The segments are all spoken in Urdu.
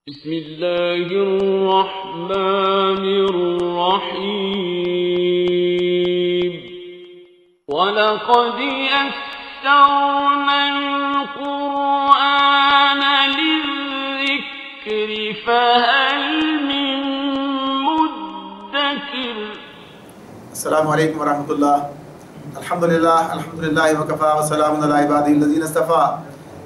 بسم اللہ الرحمن الرحیم وَلَقَدْ يَسَّرْنَا الْقُرْآنَ لِلذِّكْرِ فَهَلْ مِن مُدَّكِرٍ۔ السلام علیکم ورحمۃ اللہ۔ الحمدللہ وکفیٰ وسلام علی عبادہ الذین اصطفیٰ،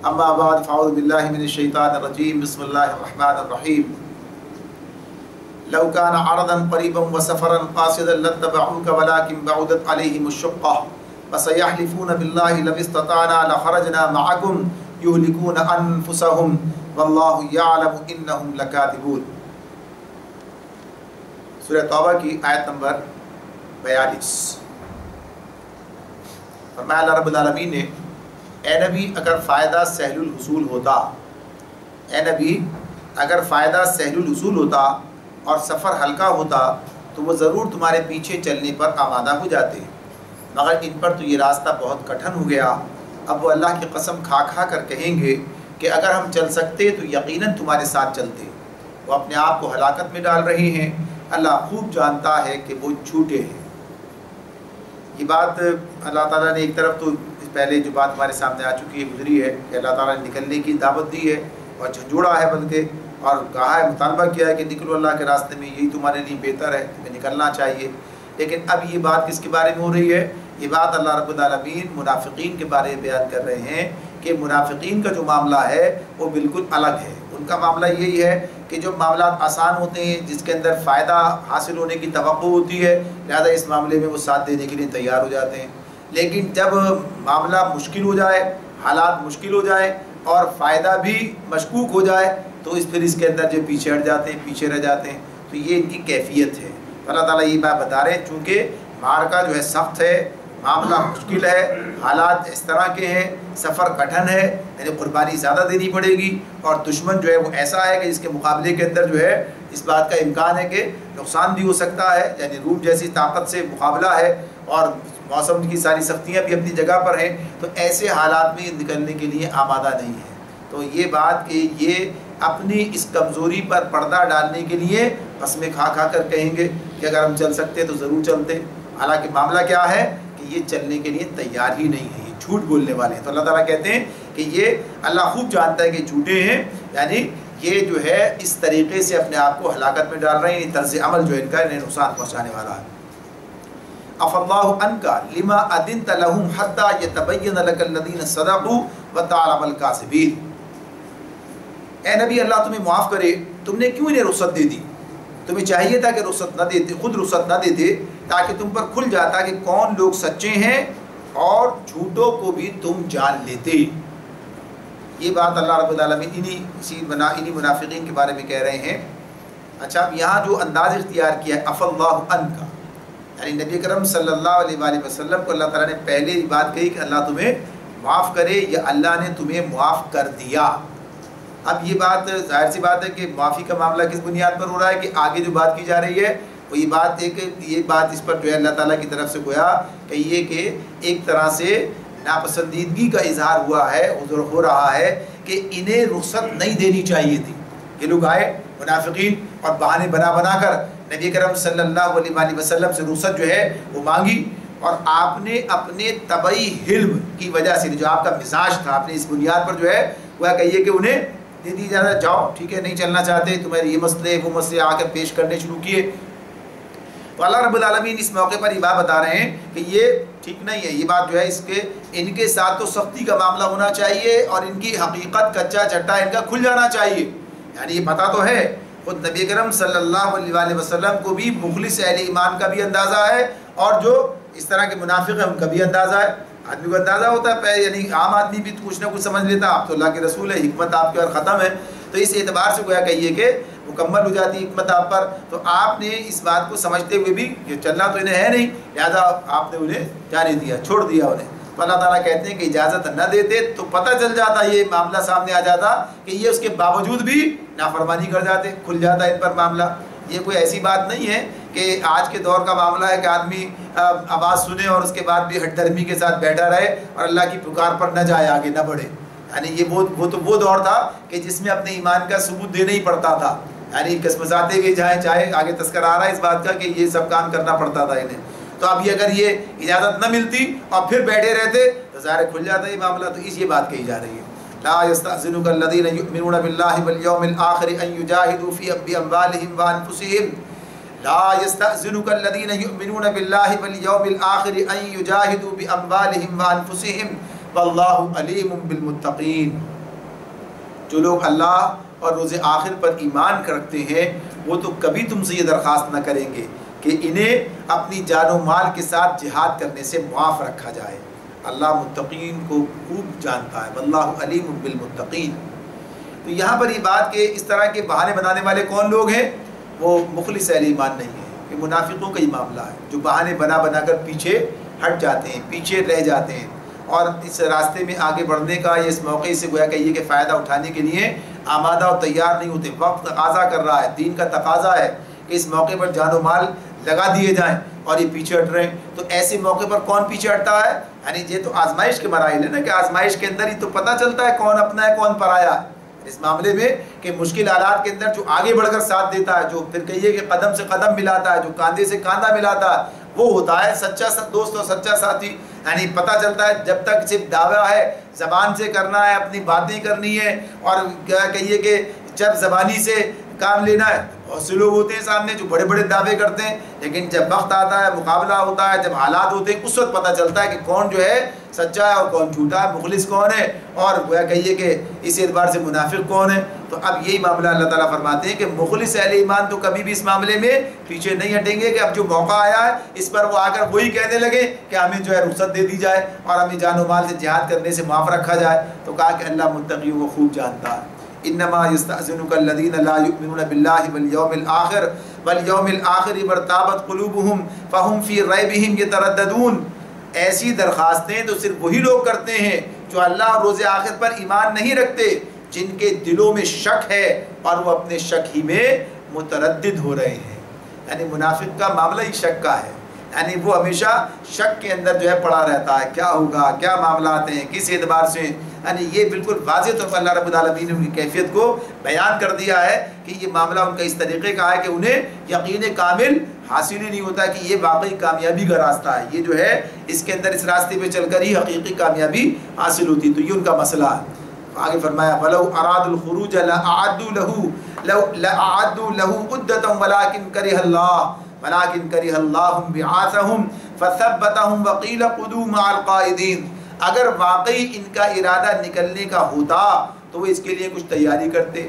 اما بعد فاعوذ باللہ من الشیطان الرجیم، بسم اللہ الرحمن الرحیم۔ لو کان عرضا قریبا وسفرا قاصدا لاتبعوک ولکن بعدت علیہم الشقہ فسیحلفون باللہ لو استطعنا لخرجنا معکم یہلکون انفسہم واللہ یعلم انہم لکاذبون۔ سورہ توبہ کی آیت نمبر 42۔ فرمایا اللہ رب العالمین نے، اے نبی اگر فائدہ سہل الحصول ہوتا، اے نبی اگر فائدہ سہل الحصول ہوتا اور سفر ہلکا ہوتا تو وہ ضرور تمہارے پیچھے چلنے پر آمادہ ہو جاتے، مگر ان پر تو یہ راستہ بہت کٹھن ہو گیا۔ اب وہ اللہ کی قسم کھا کھا کر کہیں گے کہ اگر ہم چل سکتے تو یقیناً تمہارے ساتھ چلتے۔ وہ اپنے آپ کو ہلاکت میں ڈال رہے ہیں، اللہ خوب جانتا ہے کہ وہ جھوٹے ہیں۔ یہ بات اللہ تعالیٰ نے ایک طرف تو پہلے جو بات ہمارے سامنے آ چکی ہے، گزری ہے کہ اللہ تعالیٰ نے نکلنے کی دعوت دی ہے اور جھنجھوڑا ہے بلکہ، اور کہا ہے، مطالبہ کیا ہے کہ نکلو اللہ کے راستے میں، یہی تمہارے لیے بہتر ہے، تمہیں نکلنا چاہیے۔ لیکن اب یہ بات کس کے بارے میں ہو رہی ہے؟ یہ بات اللہ رب العالمین منافقین کے بارے میں بیان کر رہے ہیں کہ منافقین کا جو معاملہ ہے وہ بالکل الگ ہے۔ ان کا معاملہ یہی ہے کہ جو معاملات آسان ہوتے ہیں، جس کے اندر فائدہ حاصل ہونے کی توقع ہوتی ہے، لہذا اس معاملے میں وہ ساتھ دینے کے لیے تیار ہو جاتے ہیں۔ لیکن جب معاملہ مشکل ہو جائے، حالات مشکل ہو جائے اور فائدہ بھی مشکوک ہو جائے تو پھر اس کے اندر جو پیچھے ہٹ جاتے ہیں، پیچھے رہ جاتے ہیں۔ تو یہ ان کی کیفیت ہے۔ اللہ تعالیٰ یہ بات بتا رہے ہیں، چونکہ معرکہ جو ہے سخت ہے، معاملہ مشکل ہے، حالات اس طرح کے ہیں، سفر کٹھن ہے، یعنی قربانی زیادہ دینی پڑے گی، اور دشمن جو ہے وہ ایسا ہے کہ جس کے مقابلے کے اندر جو ہے اس بات کا امکان ہے کہ نقصان بھی ہو سکتا ہے، یعنی روم جیسی طاقت سے مقابلہ ہے اور موسم کی ساری سختیاں بھی اپنی جگہ پر ہیں، تو ایسے حالات میں نکلنے کے لیے آمادہ نہیں ہے۔ تو یہ بات کہ یہ اپنی اس کمزوری پر پردہ ڈالنے کے لیے قسمیں کھا کھا کر کہیں گے کہ اگر ہم چل سکتے تو ضرور چلتے، حالانکہ معاملہ کیا ہے کہ یہ چلنے کے لیے تیار ہی نہیں ہے، یہ جھوٹ بولنے والے ہیں۔ تو اللہ تعالیٰ کہتے ہیں کہ یہ اللہ خوب جانتا ہے کہ جھوٹے ہیں، یعنی یہ جو ہے اس طریقے سے اپنے آپ کو ہلاکت میں ڈال رہے ہیں، یہ طرز عمل جو ان کا انہیں نقصان پہنچانے والا ہے۔ اف اللہ عنک لما اذنت لهم حتى يتبين لك الذين صدقوا وتعلم الكاذبين۔ اے نبی اللہ تمہیں معاف کرے، تم نے کیوں انہیں رخصت دے دی؟ تمہیں چاہیے تھا کہ رخصت نہ دیتے، خود رخصت نہ دیتے، تاکہ تم پر کھل جاتا کہ کون لوگ سچے ہیں اور جھوٹوں کو بھی تم جان لیتے۔ یہ بات اللہ رب العالمین انہی منافقین کے بارے میں کہہ رہے ہیں۔ اچھا، اب یہاں جو انداز اختیار کیا ہے اف اللہ عنک، یعنی نبی کرم صلی اللہ علیہ وآلہ وسلم کو اللہ تعالیٰ نے پہلے بات کہی کہ اللہ تمہیں معاف کرے یا اللہ نے تمہیں معاف کر دیا۔ اب یہ بات ظاہر سی بات ہے کہ معافی کا معاملہ کس بنیاد پر ہو رہا ہے کہ آگے جو بات کی جا رہی ہے وہ یہ بات اس پر جو ہے اللہ تعالیٰ کی طرف سے گویا کہ یہ کہ ایک طرح سے ناپسندیدگی کا اظہار ہوا ہے، ہو رہا ہے کہ انہیں رخصت نہیں دینی چاہیے تھی۔ یہ لوگ آئے منافقین اور بہانے بنا بنا کر نبی کرم صلی اللہ علیہ وآلہ وسلم سے رخصت جو ہے وہ مانگی، اور آپ نے اپنے طبعی حلم کی وجہ سے جو آپ کا مزاج تھا، آپ نے اس بنیاد پر جو ہے وہ کہیے کہ انہیں دے دی جاتا، جاؤ ٹھیک ہے، نہیں چلنا چاہتے، تمہارے یہ مسئلے وہ مسئلے آ کر پیش کرنے شروع کیے۔ تو اللہ رب العالمین اس موقع پر یہ بات بتا رہے ہیں کہ یہ ٹھیک نہیں ہے، یہ بات جو ہے ان کے ساتھ تو سختی کا معاملہ ہونا چاہیے اور ان کی حقیقت کچا چٹا ان کا کھل جانا چاہیے۔ یعنی یہ پتہ تو ہے، خود نبی کرم صلی اللہ علیہ وآلہ وسلم کو بھی مخلص اہل ایمان کا بھی اندازہ ہے، اور جو اس طرح کے منافق ہیں ان کا بھی اندازہ ہے۔ آدمی کو اندازہ ہوتا ہے، یعنی عام آدمی بھی کچھ نہ کچھ سمجھ لیتا، آپ تو اللہ کے رسول ہے، حکمت آپ کے اور ختم ہے، تو اس اعتبار سے گویا کہیے کہ مکمل ہو جاتی حکمت آپ پر۔ تو آپ نے اس بات کو سمجھتے ہوئے بھی یہ چلنا تو انہیں ہے نہیں، لہذا آپ نے انہیں جانے دیا، چھوڑ دیا انہیں۔ تو اللہ تعالیٰ کہتے ہیں کہ اجازت نہ دیتے تو پتہ چل جاتا، یہ معاملہ سامنے آ جاتا کہ یہ اس کے باوجود بھی نافرمانی کر جاتے، کھل جاتا ان پر معاملہ۔ یہ کوئی ایسی بات نہیں ہے کہ آج کے دور کا معاملہ ہے کہ آدمی آواز سنے اور اس کے بعد بھی ہٹ درمی کے ساتھ بیٹھا رہے اور اللہ کی پکار پر نہ جائے، آگے نہ بڑھے۔ یعنی یہ وہ تو وہ دور تھا کہ جس میں اپنے ایمان کا ثبوت دینا ہی پڑتا تھا، یعنی قسمساتے ہوئے جائیں، چاہے آگے تذکرہ آ رہا ہے اس بات کا کہ یہ سب کام کرنا پڑتا تھا انہیں. تو اب یہ اگر یہ اجازت نہ ملتی اور پھر بیٹھے رہتے تو ظاہر کھل جاتا یہ معاملہ. تو اس یہ بات کہی جا رہی ہے لا يستأذنك الذين يؤمنون بالله واليوم الآخر أن يجاهدوا في بأموالهم وأنفسهم لا يستأذنك الذين يؤمنون بالله واليوم الآخر أن يجاهدوا بأموالهم وأنفسهم والله عليم بالمتقين. جو لوگ اللہ اور روز آخر پر ایمان رکھتے ہیں وہ تو کبھی تم سے یہ درخواست نہ کریں گے کہ انہیں اپنی جان و مال کے ساتھ جہاد کرنے سے معاف رکھا جائے. اللہ متقین کو خوب جانتا ہے، واللہ علیم بالمتقین. تو یہاں پر یہ بات کہ اس طرح کے بہانے بنانے والے کون لوگ ہیں، وہ مخلص اہل ایمان نہیں ہیں. یہ منافقوں کا ہی معاملہ ہے جو بہانے بنا بنا کر پیچھے ہٹ جاتے ہیں، پیچھے رہ جاتے ہیں، اور اس راستے میں آگے بڑھنے کا یا اس موقع سے گویا کہیے کہ فائدہ اٹھانے کے لیے آمادہ اور تیار نہیں ہوتے. وقت تقاضا کر رہا ہے، دین کا تقاضا ہے کہ اس موقع پر جان و مال لگا دیے جائیں، اور یہ پیچھے ہٹ رہے ہیں. تو ایسے موقع پر کون پیچھے ہٹتا ہے؟ یعنی یہ تو آزمائش کے مراحل ہے نا، کہ آزمائش کے اندر ہی تو پتہ چلتا ہے کون اپنا ہے کون پرایا ہے. اس معاملے میں کہ مشکل حالات کے اندر جو آگے بڑھ کر ساتھ دیتا ہے، جو پھر کہیے کہ قدم سے قدم ملاتا ہے، جو کاندھے سے کاندھا ملاتا ہے، وہ ہوتا ہے سچا دوست اور سچا ساتھی. یعنی پتہ چلتا ہے جب تک صرف دعویٰ ہے، زبان سے کرنا ہے، اپنی باتیں کرنی ہے، اور کیا کہیے کہ جب زبانی سے کام لینا ہے. بہت سے لوگ ہوتے ہیں سامنے جو بڑے بڑے دعوے کرتے ہیں، لیکن جب وقت آتا ہے، مقابلہ ہوتا ہے، جب حالات ہوتے ہیں، اس وقت پتہ چلتا ہے کہ کون جو ہے سچا ہے اور کون جھوٹا ہے، مخلص کون ہے اور وہ کہیے کہ اس اعتبار سے منافق کون ہے. تو اب یہی معاملہ اللہ تعالیٰ فرماتے ہیں کہ مخلص اہل ایمان تو کبھی بھی اس معاملے میں پیچھے نہیں ہٹیں گے کہ اب جو موقع آیا ہے اس پر وہ آ کر وہی کہنے لگے کہ ہمیں جو ہے رخصت دے دی جائے اور ہمیں جان و مال سے جہاد کرنے سے معاف رکھا جائے. تو کہا کہ اللہ متقیوں کو خوب جانتا ہے. انما يستأذنك الذين لا يؤمنون بالله واليوم الآخر وارتابت قلوبهم فهم في ريبهم يترددون. ایسی درخواستیں تو صرف وہی لوگ کرتے ہیں جو اللہ اور روز آخر پر ایمان نہیں رکھتے، جن کے دلوں میں شک ہے اور وہ اپنے شک ہی میں متردد ہو رہے ہیں. یعنی منافق کا معاملہ ہی شک کا ہے، یعنی وہ ہمیشہ شک کے اندر جو ہے پڑا رہتا ہے، کیا ہوگا، کیا معاملات ہیں، کس اعتبار سے. یعنی یہ بالکل واضح طور پر اللہ رب العالمین نے ان کی کیفیت کو بیان کر دیا ہے کہ یہ معاملہ ان کا اس طریقے کا ہے کہ انہیں یقین کامل حاصل ہی نہیں ہوتا کہ یہ واقعی کامیابی کا راستہ ہے، یہ جو ہے اس کے اندر اس راستے پہ چل کر ہی حقیقی کامیابی حاصل ہوتی. تو یہ ان کا مسئلہ ہے. آگے فرمایا وَلَوْ أَرَادُوا الْخُرُوجَ لَأَعَدُّوا لَهُ عُدَّةً وَلَكِنْ كَرِهَ اللَّهُ بِعَاثَهُمْ فَثَبَّتَهُمْ وَقِيلَ قُعُودُوا مَعَ الْقَاعِدِينَ. اگر واقعی ان کا ارادہ نکلنے کا ہوتا تو وہ اس کے لیے کچھ تیاری کرتے،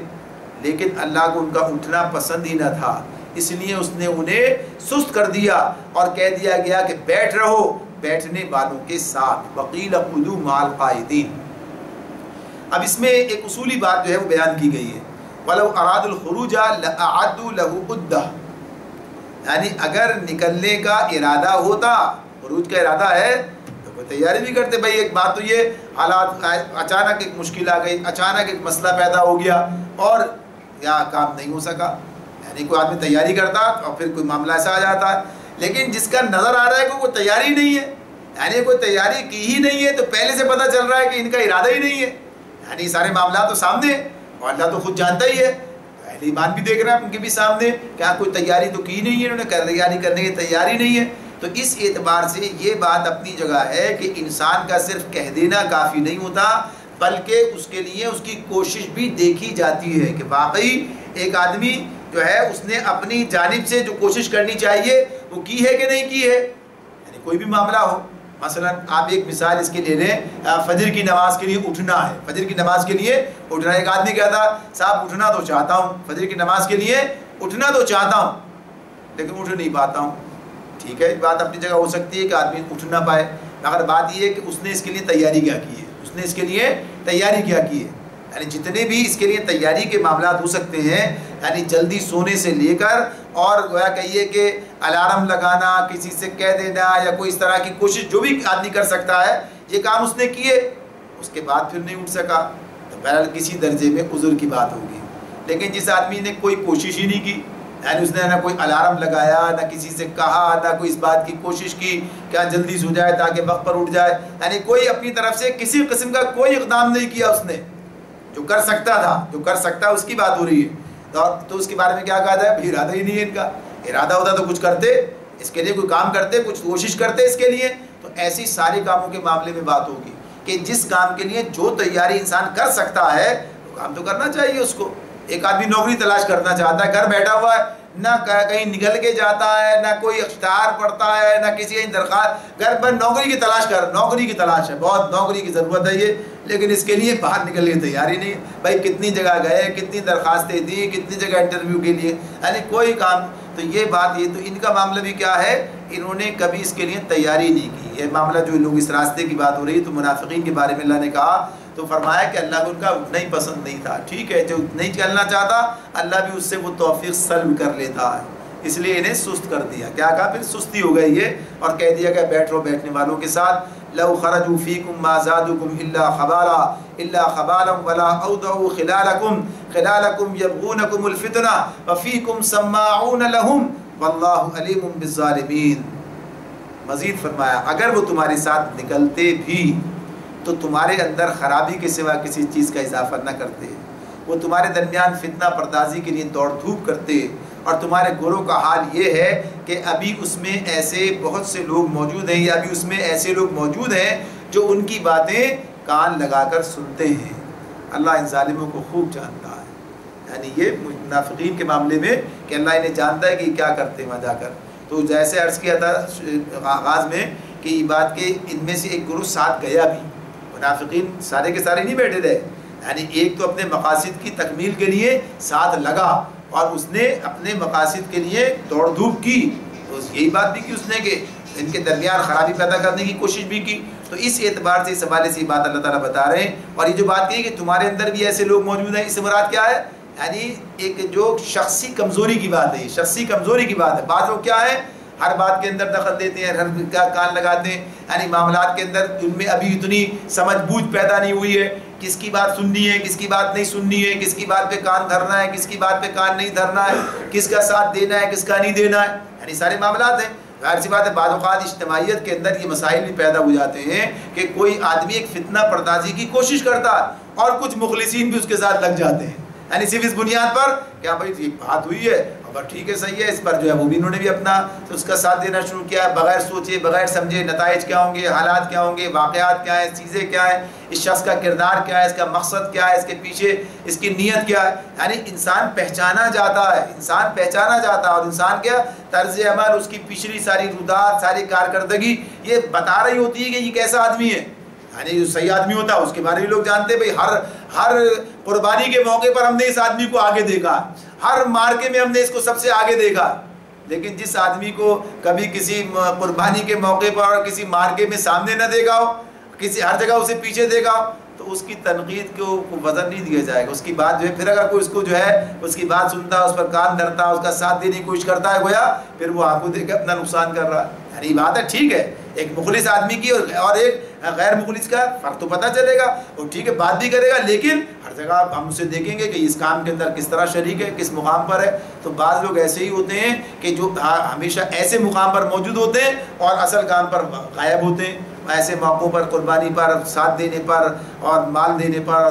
لیکن اللہ کو ان کا اٹھنا پسند ہی نہ تھا، اس لیے اس نے انہیں سست کر دیا اور کہہ دیا گیا کہ بیٹھ رہو بیٹھنے والوں کے ساتھ. وقیل قعودوا مع القاعدین. اب اس میں ایک اصولی بات جو ہے وہ بیان کی گئی ہے، وَلَوْ أَرَادُوا الْخُرُوجَ لَأَعَدُّوا لَهُ عُدَّةً. یعنی اگر نکلنے کا ارادہ ہوتا، خروج کا ارادہ ہے تو وہ تیاری بھی کرتے. بھائی ایک بات تو یہ حالات اچانک ایک مشکل آ گئی، اچانک ایک مسئلہ پیدا ہو گیا اور یا کام نہیں ہو سکا، یعنی کوئی آدمی تیاری کرتا اور پھر کوئی معاملہ ایسا آ جاتا ہے. لیکن جس کا نظر آ رہا ہے کہ کوئی تیاری نہیں ہے، یعنی کوئی تیاری کی ہی نہیں ہے، تو پہلے سے پتہ چل رہا ہے کہ ان کا ارادہ ہی نہیں ہے. یعنی سارے معاملات تو سامنے ہیں اور اللہ تو خود جانتا ہی ہے، اہل ایمان بھی دیکھ رہا ہے ان کے بھی سامنے کیا کوئی تیاری تو کی نہیں ہے، انہوں نے تیاری کرنے کی تیاری نہیں ہے. تو اس اعتبار سے یہ بات اپنی جگہ ہے کہ انسان کا صرف کہہ دینا کافی نہیں ہوتا، بلکہ اس کے لیے اس کی کوشش بھی دیکھی جاتی ہے کہ واقعی ایک آدمی جو ہے اس نے اپنی جانب سے جو کوشش کرنی چاہیے وہ کی ہے کہ نہیں کی ہے. یعنی کوئی بھی معاملہ ہو، مثلا آپ ایک مثال اس کے لے لیں، فجر کی نماز کے لیے اٹھنا ہے، فجر کی نماز کے لیے اٹھنا. ایک آدمی کہتا صاحب اٹھنا تو چاہتا ہوں، فجر کی نماز کے لیے اٹھنا تو چاہتا ہوں لیکن اٹھ نہیں پاتا ہوں. ٹھیک ہے، بات اپنی جگہ ہو سکتی ہے کہ آدمی اٹھ نہ پائے، مگر بات یہ ہے کہ اس نے اس کے لیے تیاری کیا کی ہے، اس نے اس کے لیے تیاری کیا کی ہے. یعنی جتنے بھی اس کے لیے تیاری کے معاملات ہو سکتے ہیں، یعنی جلدی سونے سے لے کر اور گویا کہیے کہ الارم لگانا، کسی سے کہہ دینا یا کوئی اس طرح کی کوشش جو بھی آدمی کر سکتا ہے، یہ کام اس نے کیے، اس کے بعد پھر نہیں اٹھ سکا تو بہرحال کسی درجے میں عذر کی بات ہوگی. لیکن جس آدمی نے کوئی کوشش ہی نہیں کی، یعنی اس نے نہ کوئی الارم لگایا، نہ کسی سے کہا، نہ کوئی اس بات کی کوشش کی کہ جلدی سو جائے تاکہ وقت پر اٹھ جائے، یعنی کوئی اپنی طرف سے کسی قسم کا کوئی اقدام نہیں کیا اس نے، جو کر سکتا تھا، جو کر سکتا اس کی بات ہو رہی ہے۔ تو اس کے بارے میں کیا کہا جائے؟ ارادہ ہی نہیں ہے ان کا، ارادہ ہوتا تو کچھ کرتے، اس کے لیے کوئی کام کرتے، کچھ کوشش کرتے اس کے لیے۔ تو ایسی سارے کاموں کے معاملے میں بات ہوگی کہ جس کام کے لیے جو تیاری انسان کر سکتا ہے وہ کام تو کرنا چاہیے اس کو۔ ایک آدمی نوکری تلاش کرنا چاہتا ہے، گھر بیٹھا ہوا ہے، نہ کہیں نکل کے جاتا ہے، نہ کوئی اشتہار پڑتا ہے، نہ کسی درخواست، گھر پر نوکری کی تلاش نوکری کی تلاش ہے، بہت نوکری کی ضرورت ہے یہ، لیکن اس کے لیے باہر نکلنے کی تیاری نہیں ہے۔ بھائی کتنی جگہ گئے، کتنی درخواستیں دی، کتنی جگہ انٹرویو کے لیے، یعنی کوئی کام۔ تو یہ بات، یہ تو ان کا معاملہ بھی کیا ہے، انہوں نے کبھی اس کے لیے تیاری نہیں کی۔ یہ معاملہ جو لوگ اس راستے کی بات ہو رہی ہے، تو منافقین کے بارے میں اللہ نے کہا تو فرمایا کہ اللہ کو ان کا اٹھنا ہی پسند نہیں تھا۔ ٹھیک ہے، جو نہیں چلنا چاہتا اللہ بھی اس سے وہ توفیق سلب کر لیتا ہے، اس لیے انہیں سست کر دیا۔ کیا کہا؟ پھر سستی ہو گئی یہ، اور کہہ دیا کہ بیٹھو بیٹھنے والوں کے ساتھ، لو خرجوا فیکم ما زادوکم الا خبالا ولا اودعوا خلالکم یبغونکم الفتنہ وفیکم سماعون لهم واللہ علیم بالظالمین۔ مزید فرمایا اگر وہ تمہارے ساتھ نکلتے بھی تو تمہارے اندر خرابی کے سوا کسی چیز کا اضافہ نہ کرتے، وہ تمہارے درمیان فتنہ پردازی کے لیے دوڑ دھوپ کرتے، اور تمہارے گروہ کا حال یہ ہے کہ ابھی اس میں ایسے بہت سے لوگ موجود ہیں، یا ابھی اس میں ایسے لوگ موجود ہیں جو ان کی باتیں کان لگا کر سنتے ہیں۔ اللہ ان ظالموں کو خوب جانتا ہے، یعنی یہ منافقین کے معاملے میں کہ اللہ انہیں جانتا ہے کہ کیا کرتے ہیں وہاں جا کر۔ تو جیسے عرض کیا تھا آغاز میں کہ یہ بات کہ ان میں سے ایک گروہ ساتھ گیا بھی، منافقین سارے کے سارے نہیں بیٹھے رہے، یعنی ایک تو اپنے مقاصد کی تکمیل کے لیے ساتھ لگا اور اس نے اپنے مقاصد کے لیے دوڑ دھوپ کی، تو یہی بات بھی کی اس نے کہ ان کے درمیان خرابی پیدا کرنے کی کوشش بھی کی۔ تو اس اعتبار سے اس حوالے سے یہ بات اللہ تعالیٰ بتا رہے ہیں۔ اور یہ جو بات کی کہ تمہارے اندر بھی ایسے لوگ موجود ہیں، اس سے مراد کیا ہے؟ یعنی ایک جو شخصی کمزوری کی بات ہے، شخصی کمزوری کی بات ہے۔ بعض لوگ کیا ہے، ہر بات کے اندر دخل دیتے ہیں، ہر کا کان لگاتے ہیں، یعنی معاملات کے اندر ان میں ابھی اتنی سمجھ بوجھ پیدا نہیں ہوئی ہے، کس کی بات سننی ہے، کس کی بات نہیں سننی ہے، کس کی بات پہ کان دھرنا ہے، کس کی بات پہ کان نہیں دھرنا ہے، کس کا ساتھ دینا ہے، کس کا نہیں دینا ہے، یعنی سارے معاملات ہیں۔ ظاہر سی بات ہے بعض اوقات اجتماعیت کے اندر یہ مسائل بھی پیدا ہو جاتے ہیں کہ کوئی آدمی ایک فتنہ پردازی کی کوشش کرتا ہے اور کچھ مخلصین بھی اس کے ساتھ لگ جاتے ہیں، یعنی صرف اس بنیاد پر کیا بھائی یہ بات ہوئی ہے اور ٹھیک ہے صحیح ہے، اس پر جو ہے وہ بھی انہوں نے بھی اپنا اس کا ساتھ دینا شروع کیا ہے، بغیر سوچے بغیر سمجھے نتائج کیا ہوں گے، حالات کیا ہوں گے، واقعات کیا ہیں، چیزیں کیا ہیں، اس شخص کا کردار کیا ہے، اس کا مقصد کیا ہے، اس کے پیچھے اس کی نیت کیا ہے، یعنی انسان پہچانا جاتا ہے، انسان پہچانا جاتا ہے، اور انسان کیا طرز عمل، اس کی پچھلی ساری رودات، ساری کارکردگی یہ بتا رہی ہوتی ہے کہ یہ کیسا آدمی ہے، یعنی جو صحیح آدمی ہوتا ہے اس کے بارے میں لوگ جانتے ہیں، بھئی ہر قربانی کے موقع پر ہم نے اس آدمی کو آگے دیکھا، ہر مارکے میں ہم نے اس کو سب سے آگے دیکھا، لیکن جس آدمی کو کبھی کسی قربانی کے موقع پر اور کسی مارکے میں سامنے نہ دیکھا ہو، کسی ہر جگہ اسے پیچھے دیکھا ہو، تو اس کی تنقید کو وزن نہیں دیا جائے گا، اس کی بات جو ہے پھر اگر کوئی اس کو جو ہے اس کی بات سنتا ہے، اس پر کان دھرتا ہے، اس کا ساتھ دینے کی کوشش کرتا ہے، گویا پھر وہ آنکھوں دے کے اپنا نقصان کر رہا ہے۔ یعنی بات ہے ٹھیک ہے ایک مخلص آدمی کی اور ایک غیر مخلص کا فرق تو پتہ چلے گا، وہ ٹھیک ہے بات بھی کرے گا، لیکن ہر جگہ ہم اسے دیکھیں گے کہ اس کام کے اندر کس طرح شریک ہے، کس مقام پر ہے۔ تو بعض لوگ ایسے ہی ہوتے ہیں کہ جو ہمیشہ ایسے مقام پر موجود ہوتے ہیں اور اصل کام پر غائب ہوتے ہیں، ایسے موقعوں پر قربانی پر ساتھ دینے پر اور مال دینے پر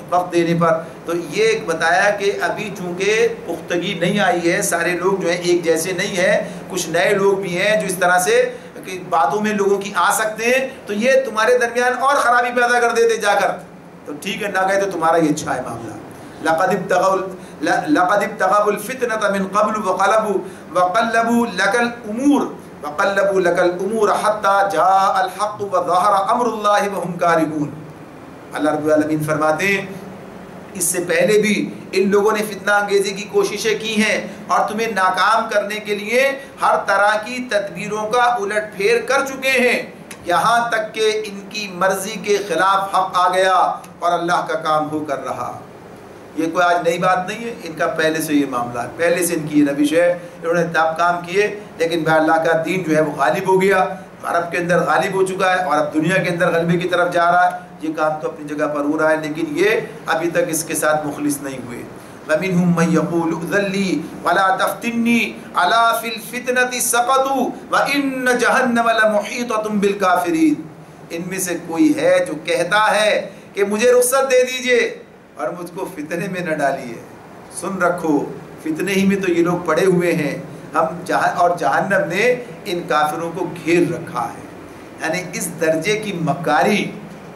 وقت دینے پر۔ تو یہ بتایا کہ ابھی چونکہ پختگی نہیں آئی ہے، سارے لوگ جو ہیں ایک جیسے نہیں ہیں، کچھ نئے لوگ بھی ہیں جو اس طرح سے کہ باتوں میں لوگوں کی آ سکتے ہیں، تو یہ تمہارے درمیان اور خرابی پیدا کر دیتے جا کر، تو ٹھیک ہے نہ گئے تو تمہارا یہ اچھا ہے معاملہ۔ لقد ابتغوا الفتنة من قبل وقلبوا لك الامور حتى جاء الحق وظهر امر الله وهم كارهون۔ اللہ رب العالمین فرماتے ہیں اس سے پہلے بھی ان لوگوں نے فتنہ انگیزی کی کوششیں کی ہیں اور تمہیں ناکام کرنے کے لیے ہر طرح کی تدبیروں کا الٹ پھیر کر چکے ہیں، یہاں تک کہ ان کی مرضی کے خلاف حق آ گیا اور اللہ کا کام ہو کر رہا۔ یہ کوئی آج نئی بات نہیں ہے، ان کا پہلے سے یہ معاملہ ہے، پہلے سے ان کی یہ روش ہے، انہوں نے تب کام کیے لیکن اللہ کا دین جو ہے وہ غالب ہو گیا، عرب کے اندر غالب ہو چکا ہے اور اب دنیا کے اندر غلبے کی طرف جا رہا ہے۔ یہ کام تو اپنی جگہ پر ہو رہا ہے لیکن یہ ابھی تک اس کے ساتھ مخلص نہیں ہوئے۔ وَمِنْهُمْ مَنْ يَقُولُ ائْذَن لِّي وَلَا تَفْتِنِّي أَلَا فِي الْفِتْنَةِ سَقَطُوا وَإِنَّ جَهَنَّمَ لَمُحِيطَةٌ بِالْكَافِرِينَ۔ ان میں سے کوئی ہے جو کہتا ہے کہ مجھے رخصت دے دیجئے اور مجھ کو فتنے میں نہ ڈالیے۔ سن رکھو، فتنے ہی میں تو یہ لوگ پڑے ہوئے ہیں، اور جہنم نے ان کافروں کو گھیر رکھا ہے۔ یعنی اس درجے کی مکاری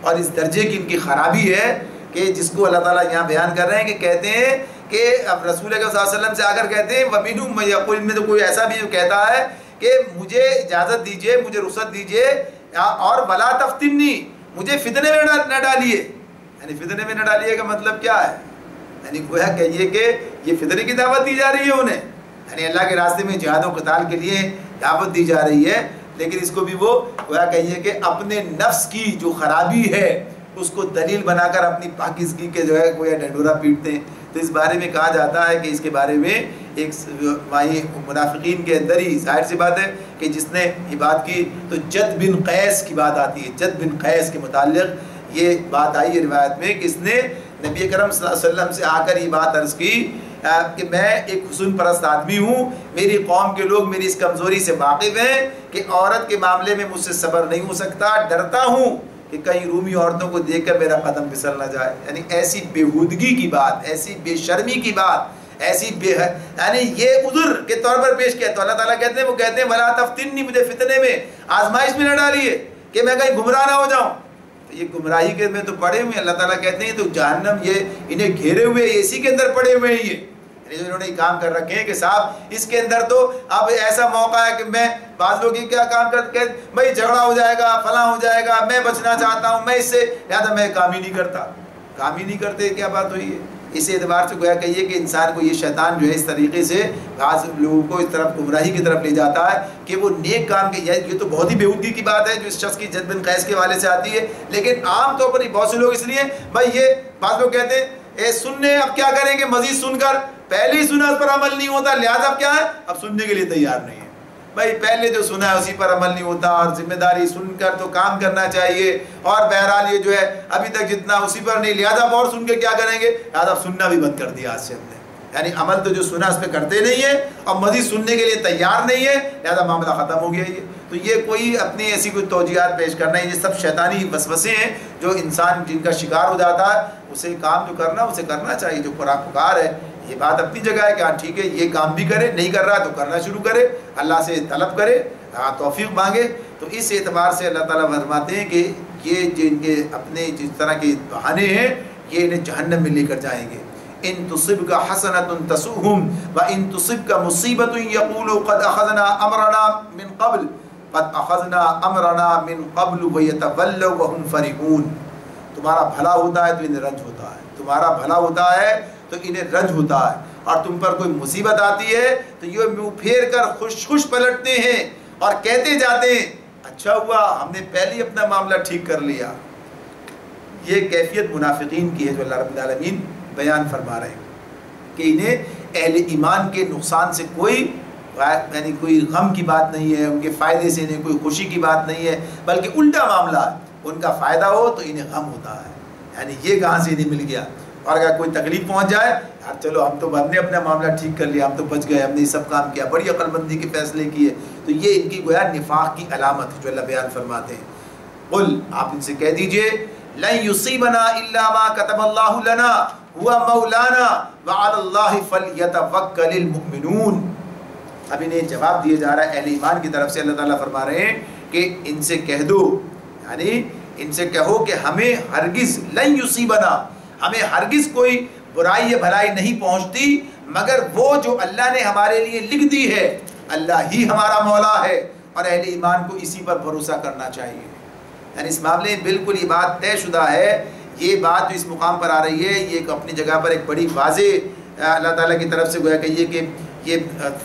اور اس درجے کی ان کی خرابی ہے کہ جس کو اللہ تعالیٰ یہاں بیان کر رہے ہیں کہ کہتے ہیں کہ اب رسول اکرم صلی اللہ علیہ وسلم سے آ کر کہتے ہیں وَمِنْهُمْ مَن يَقُولُ، ان میں تو کوئی ایسا بھی جو کہتا ہے کہ مجھے اجازت دیجئے، مجھے رخصت دیجئے، اور وَلَا تَفْتِنِّي، مجھے فتنے میں نہ ڈالیے۔ یعنی فتنے میں نہ ڈالیے کا مطلب کیا ہے؟ یعنی گویا کہیے کہ یہ فتنے کی دعوت دی جا رہی ہے انہیں، یعنی اللہ کے راستے میں جہاد و قتال کے لیے دعوت دی جا رہی ہے، لیکن اس کو بھی وہ گویا کہیے کہ اپنے نفس کی جو خرابی ہے اس کو دلیل بنا کر اپنی پاکیزگی کے جو ہے گویا ڈنڈورا پیٹتے ہیں۔ تو اس بارے میں کہا جاتا ہے کہ اس کے بارے میں ایک منافقین کے اندر ہی ظاہر سی بات ہے کہ جس نے یہ بات کی تو جد بن قیس کی بات آتی ہے۔ جد بن قیس کے متعلق یہ بات آئی ہے روایت میں کہ اس نے نبی کرم صلی اللہ علیہ وسلم سے آ کر یہ بات عرض کی کہ میں ایک حسن پرست آدمی ہوں، میری قوم کے لوگ میری اس کمزوری سے واقف ہیں کہ عورت کے معاملے میں مجھ سے صبر نہیں ہو سکتا، ڈرتا ہوں کہ کہیں رومی عورتوں کو دیکھ کر میرا قدم پھسل نہ جائے۔ یعنی ایسی بےہودگی کی بات، ایسی بے شرمی کی بات، ایسی یعنی یہ عذر کے طور پر پیش کیا۔ تو اللہ تعالیٰ کہتے ہیں، وہ کہتے ہیں وَلَا تَفْتِنِّي، مجھے فتنے میں، آزمائش میں نہ ڈالیے کہ میں کہیں گمراہ نہ ہو جاؤں۔ یہ گمراہی کے میں تو پڑے ہوئے ہیں، اللہ تعالیٰ کہتے ہیں تو جہنم یہ انہیں گھیرے ہوئے اسی کے اندر پڑے ہوئے ہیں۔ یہ یعنی انہوں نے کام کر رکھے ہیں کہ صاحب اس کے اندر تو اب ایسا موقع ہے کہ میں بعض لوگ کیا کام کرتے ہیں، بھائی جھگڑا ہو جائے گا، فلاں ہو جائے گا، میں بچنا چاہتا ہوں، میں اس سے لہٰذا میں کام ہی نہیں کرتا۔ کام ہی نہیں کرتے، کیا بات ہوئی ہے؟ اس اعتبار سے گویا کہیے کہ انسان کو یہ شیطان جو ہے اس طریقے سے بعض لوگوں کو اس طرف گمراہی کی طرف لے جاتا ہے کہ وہ نیک کام کے، یہ تو بہت ہی بےہودگی کی بات ہے جو اس شخص کی جد بن قیس کے حوالے سے آتی ہے، لیکن عام طور پر بہت سے لوگ اس لیے بھائی یہ بعض لوگ کہتے ہیں اے سننے اب کیا کریں گے، مزید سن کر پہلے ہی سنا اس پر عمل نہیں ہوتا، لہٰذا اب کیا ہے، اب سننے کے لیے تیار نہیں ہے۔ بھائی پہلے جو سنا ہے اسی پر عمل نہیں ہوتا، اور ذمہ داری سن کر تو کام کرنا چاہیے، اور بہرحال یہ جو ہے ابھی تک جتنا اسی پر نہیں، لہٰذا اب اور سن کے کیا کریں گے، لہٰذا سننا بھی بند کر دیا آج سے ہم نے۔ یعنی عمل تو جو سنا اس پہ کرتے نہیں ہیں اور مزید سننے کے لیے تیار نہیں ہے، لہٰذا معاملہ ختم ہو گیا یہ۔ تو یہ کوئی اپنی ایسی کوئی توجیہات پیش کرنا ہے، یہ سب شیطانی وسوسے ہیں جو انسان جن کا شکار ہو جاتا ہے، اسے کام جو کرنا اسے کرنا چاہیے، جو پکار ہے یہ بات اپنی جگہ ہے کہ ہاں ٹھیک ہے یہ کام بھی کرے، نہیں کر رہا تو کرنا شروع کرے، اللہ سے طلب کرے، توفیق مانگے۔ تو اس اعتبار سے اللہ تعالیٰ فرماتے ہیں کہ یہ جن کے اپنے جس طرح کے بہانے ہیں یہ انہیں جہنم میں لے کر جائیں گے۔ ان تصبک حسنۃ تسؤہم وان تصبک مصیبۃ یقولوا قد اخذنا امرنا من قبل ویتولوا وهم فرحون۔ تمہارا بھلا ہوتا ہے تو انہیں رنج ہوتا ہے، تمہارا بھلا ہوتا ہے تو انہیں رنج ہوتا ہے، اور تم پر کوئی مصیبت آتی ہے تو یہ منہ پھیر کر خوش پلٹتے ہیں اور کہتے جاتے ہیں اچھا ہوا ہم نے پہلے ہی اپنا معاملہ ٹھیک کر لیا۔ یہ کیفیت منافقین کی ہے جو اللہ رب العالمین بیان فرما رہے ہیں کہ انہیں اہل ایمان کے نقصان سے کوئی یعنی کوئی غم کی بات نہیں ہے، ان کے فائدے سے انہیں کوئی خوشی کی بات نہیں ہے، بلکہ الٹا معاملہ ہے، ان کا فائدہ ہو تو انہیں غم ہوتا ہے۔ یعنی یہ کہاں سے انہیں مل گیا، اور اگر کوئی تکلیف پہنچ جائے یار چلو ہم نے اپنا معاملہ ٹھیک کر لیا، ہم تو بچ گئے، ہم نے یہ سب کام کیا، بڑی عقل مندی کے فیصلے کیے۔ تو یہ ان کی گویا نفاق کی علامت ہے جو اللہ بیان فرماتے ہیں۔ قل، آپ ان سے کہہ دیجئے لن یصیبنا الا ما کتب اللہ لنا هو مولانا وعلی اللہ فلیتوکل المؤمنون۔ اب انہیں جواب دیا جا رہا ہے اہل ایمان کی طرف سے، اللہ تعالیٰ فرما رہے ہیں کہ ان سے کہہ دو، یعنی ان سے کہو کہ ہمیں ہرگز لن یصیبنا، ہمیں ہرگز کوئی برائی یا بھلائی نہیں پہنچتی مگر وہ جو اللہ نے ہمارے لیے لکھ دی ہے، اللہ ہی ہمارا مولا ہے، اور اہل ایمان کو اسی پر بھروسہ کرنا چاہیے۔ یعنی اس معاملے میں بالکل یہ بات طے شدہ ہے، یہ بات جو اس مقام پر آ رہی ہے یہ اپنی جگہ پر ایک بڑی واضح اللہ تعالیٰ کی طرف سے گویا کہیے کہ یہ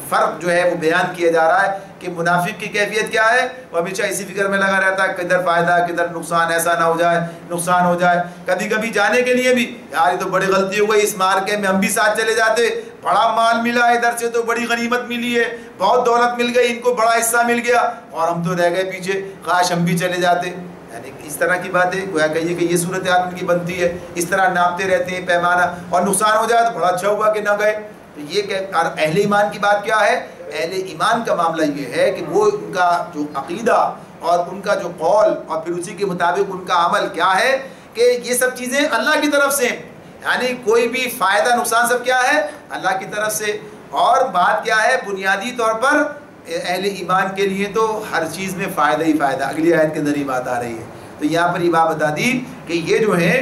فرق جو ہے وہ بیان کیا جا رہا ہے کہ منافق کی کیفیت کیا ہے، وہ ہمیشہ اسی فکر میں لگا رہتا ہے کدھر فائدہ کدھر نقصان، ایسا نہ ہو جائے نقصان ہو جائے، کبھی کبھی جانے کے لیے بھی یار یہ تو بڑی غلطی ہو گئی، اس مارکے میں ہم بھی ساتھ چلے جاتے، بڑا مال ملا، ادھر سے تو بڑی غنیمت ملی ہے، بہت دولت مل گئی، ان کو بڑا حصہ مل گیا اور ہم تو رہ گئے پیچھے، کاش ہم بھی چلے جاتے۔ یعنی اس طرح کی باتیں گویا کہیے کہ یہ صورتحال ان کی بنتی ہے، اس طرح ناپتے رہتے ہیں پیمانہ، اور نقصان ہو جائے تو بڑا اچھا ہوا کہ نہ گئے. تو یہ کہ اہل ایمان کی بات کیا ہے؟ اہل ایمان کا معاملہ یہ ہے کہ وہ ان کا جو عقیدہ اور ان کا جو قول اور پھر اسی کے مطابق ان کا عمل کیا ہے کہ یہ سب چیزیں اللہ کی طرف سے، یعنی کوئی بھی فائدہ نقصان سب کیا ہے؟ اللہ کی طرف سے. اور بات کیا ہے؟ بنیادی طور پر اہل ایمان کے لیے تو ہر چیز میں فائدہ ہی فائدہ. اگلی آیت کے اندر یہ بات آ رہی ہے. تو یہاں پر یہ بات بتا دی کہ یہ جو ہے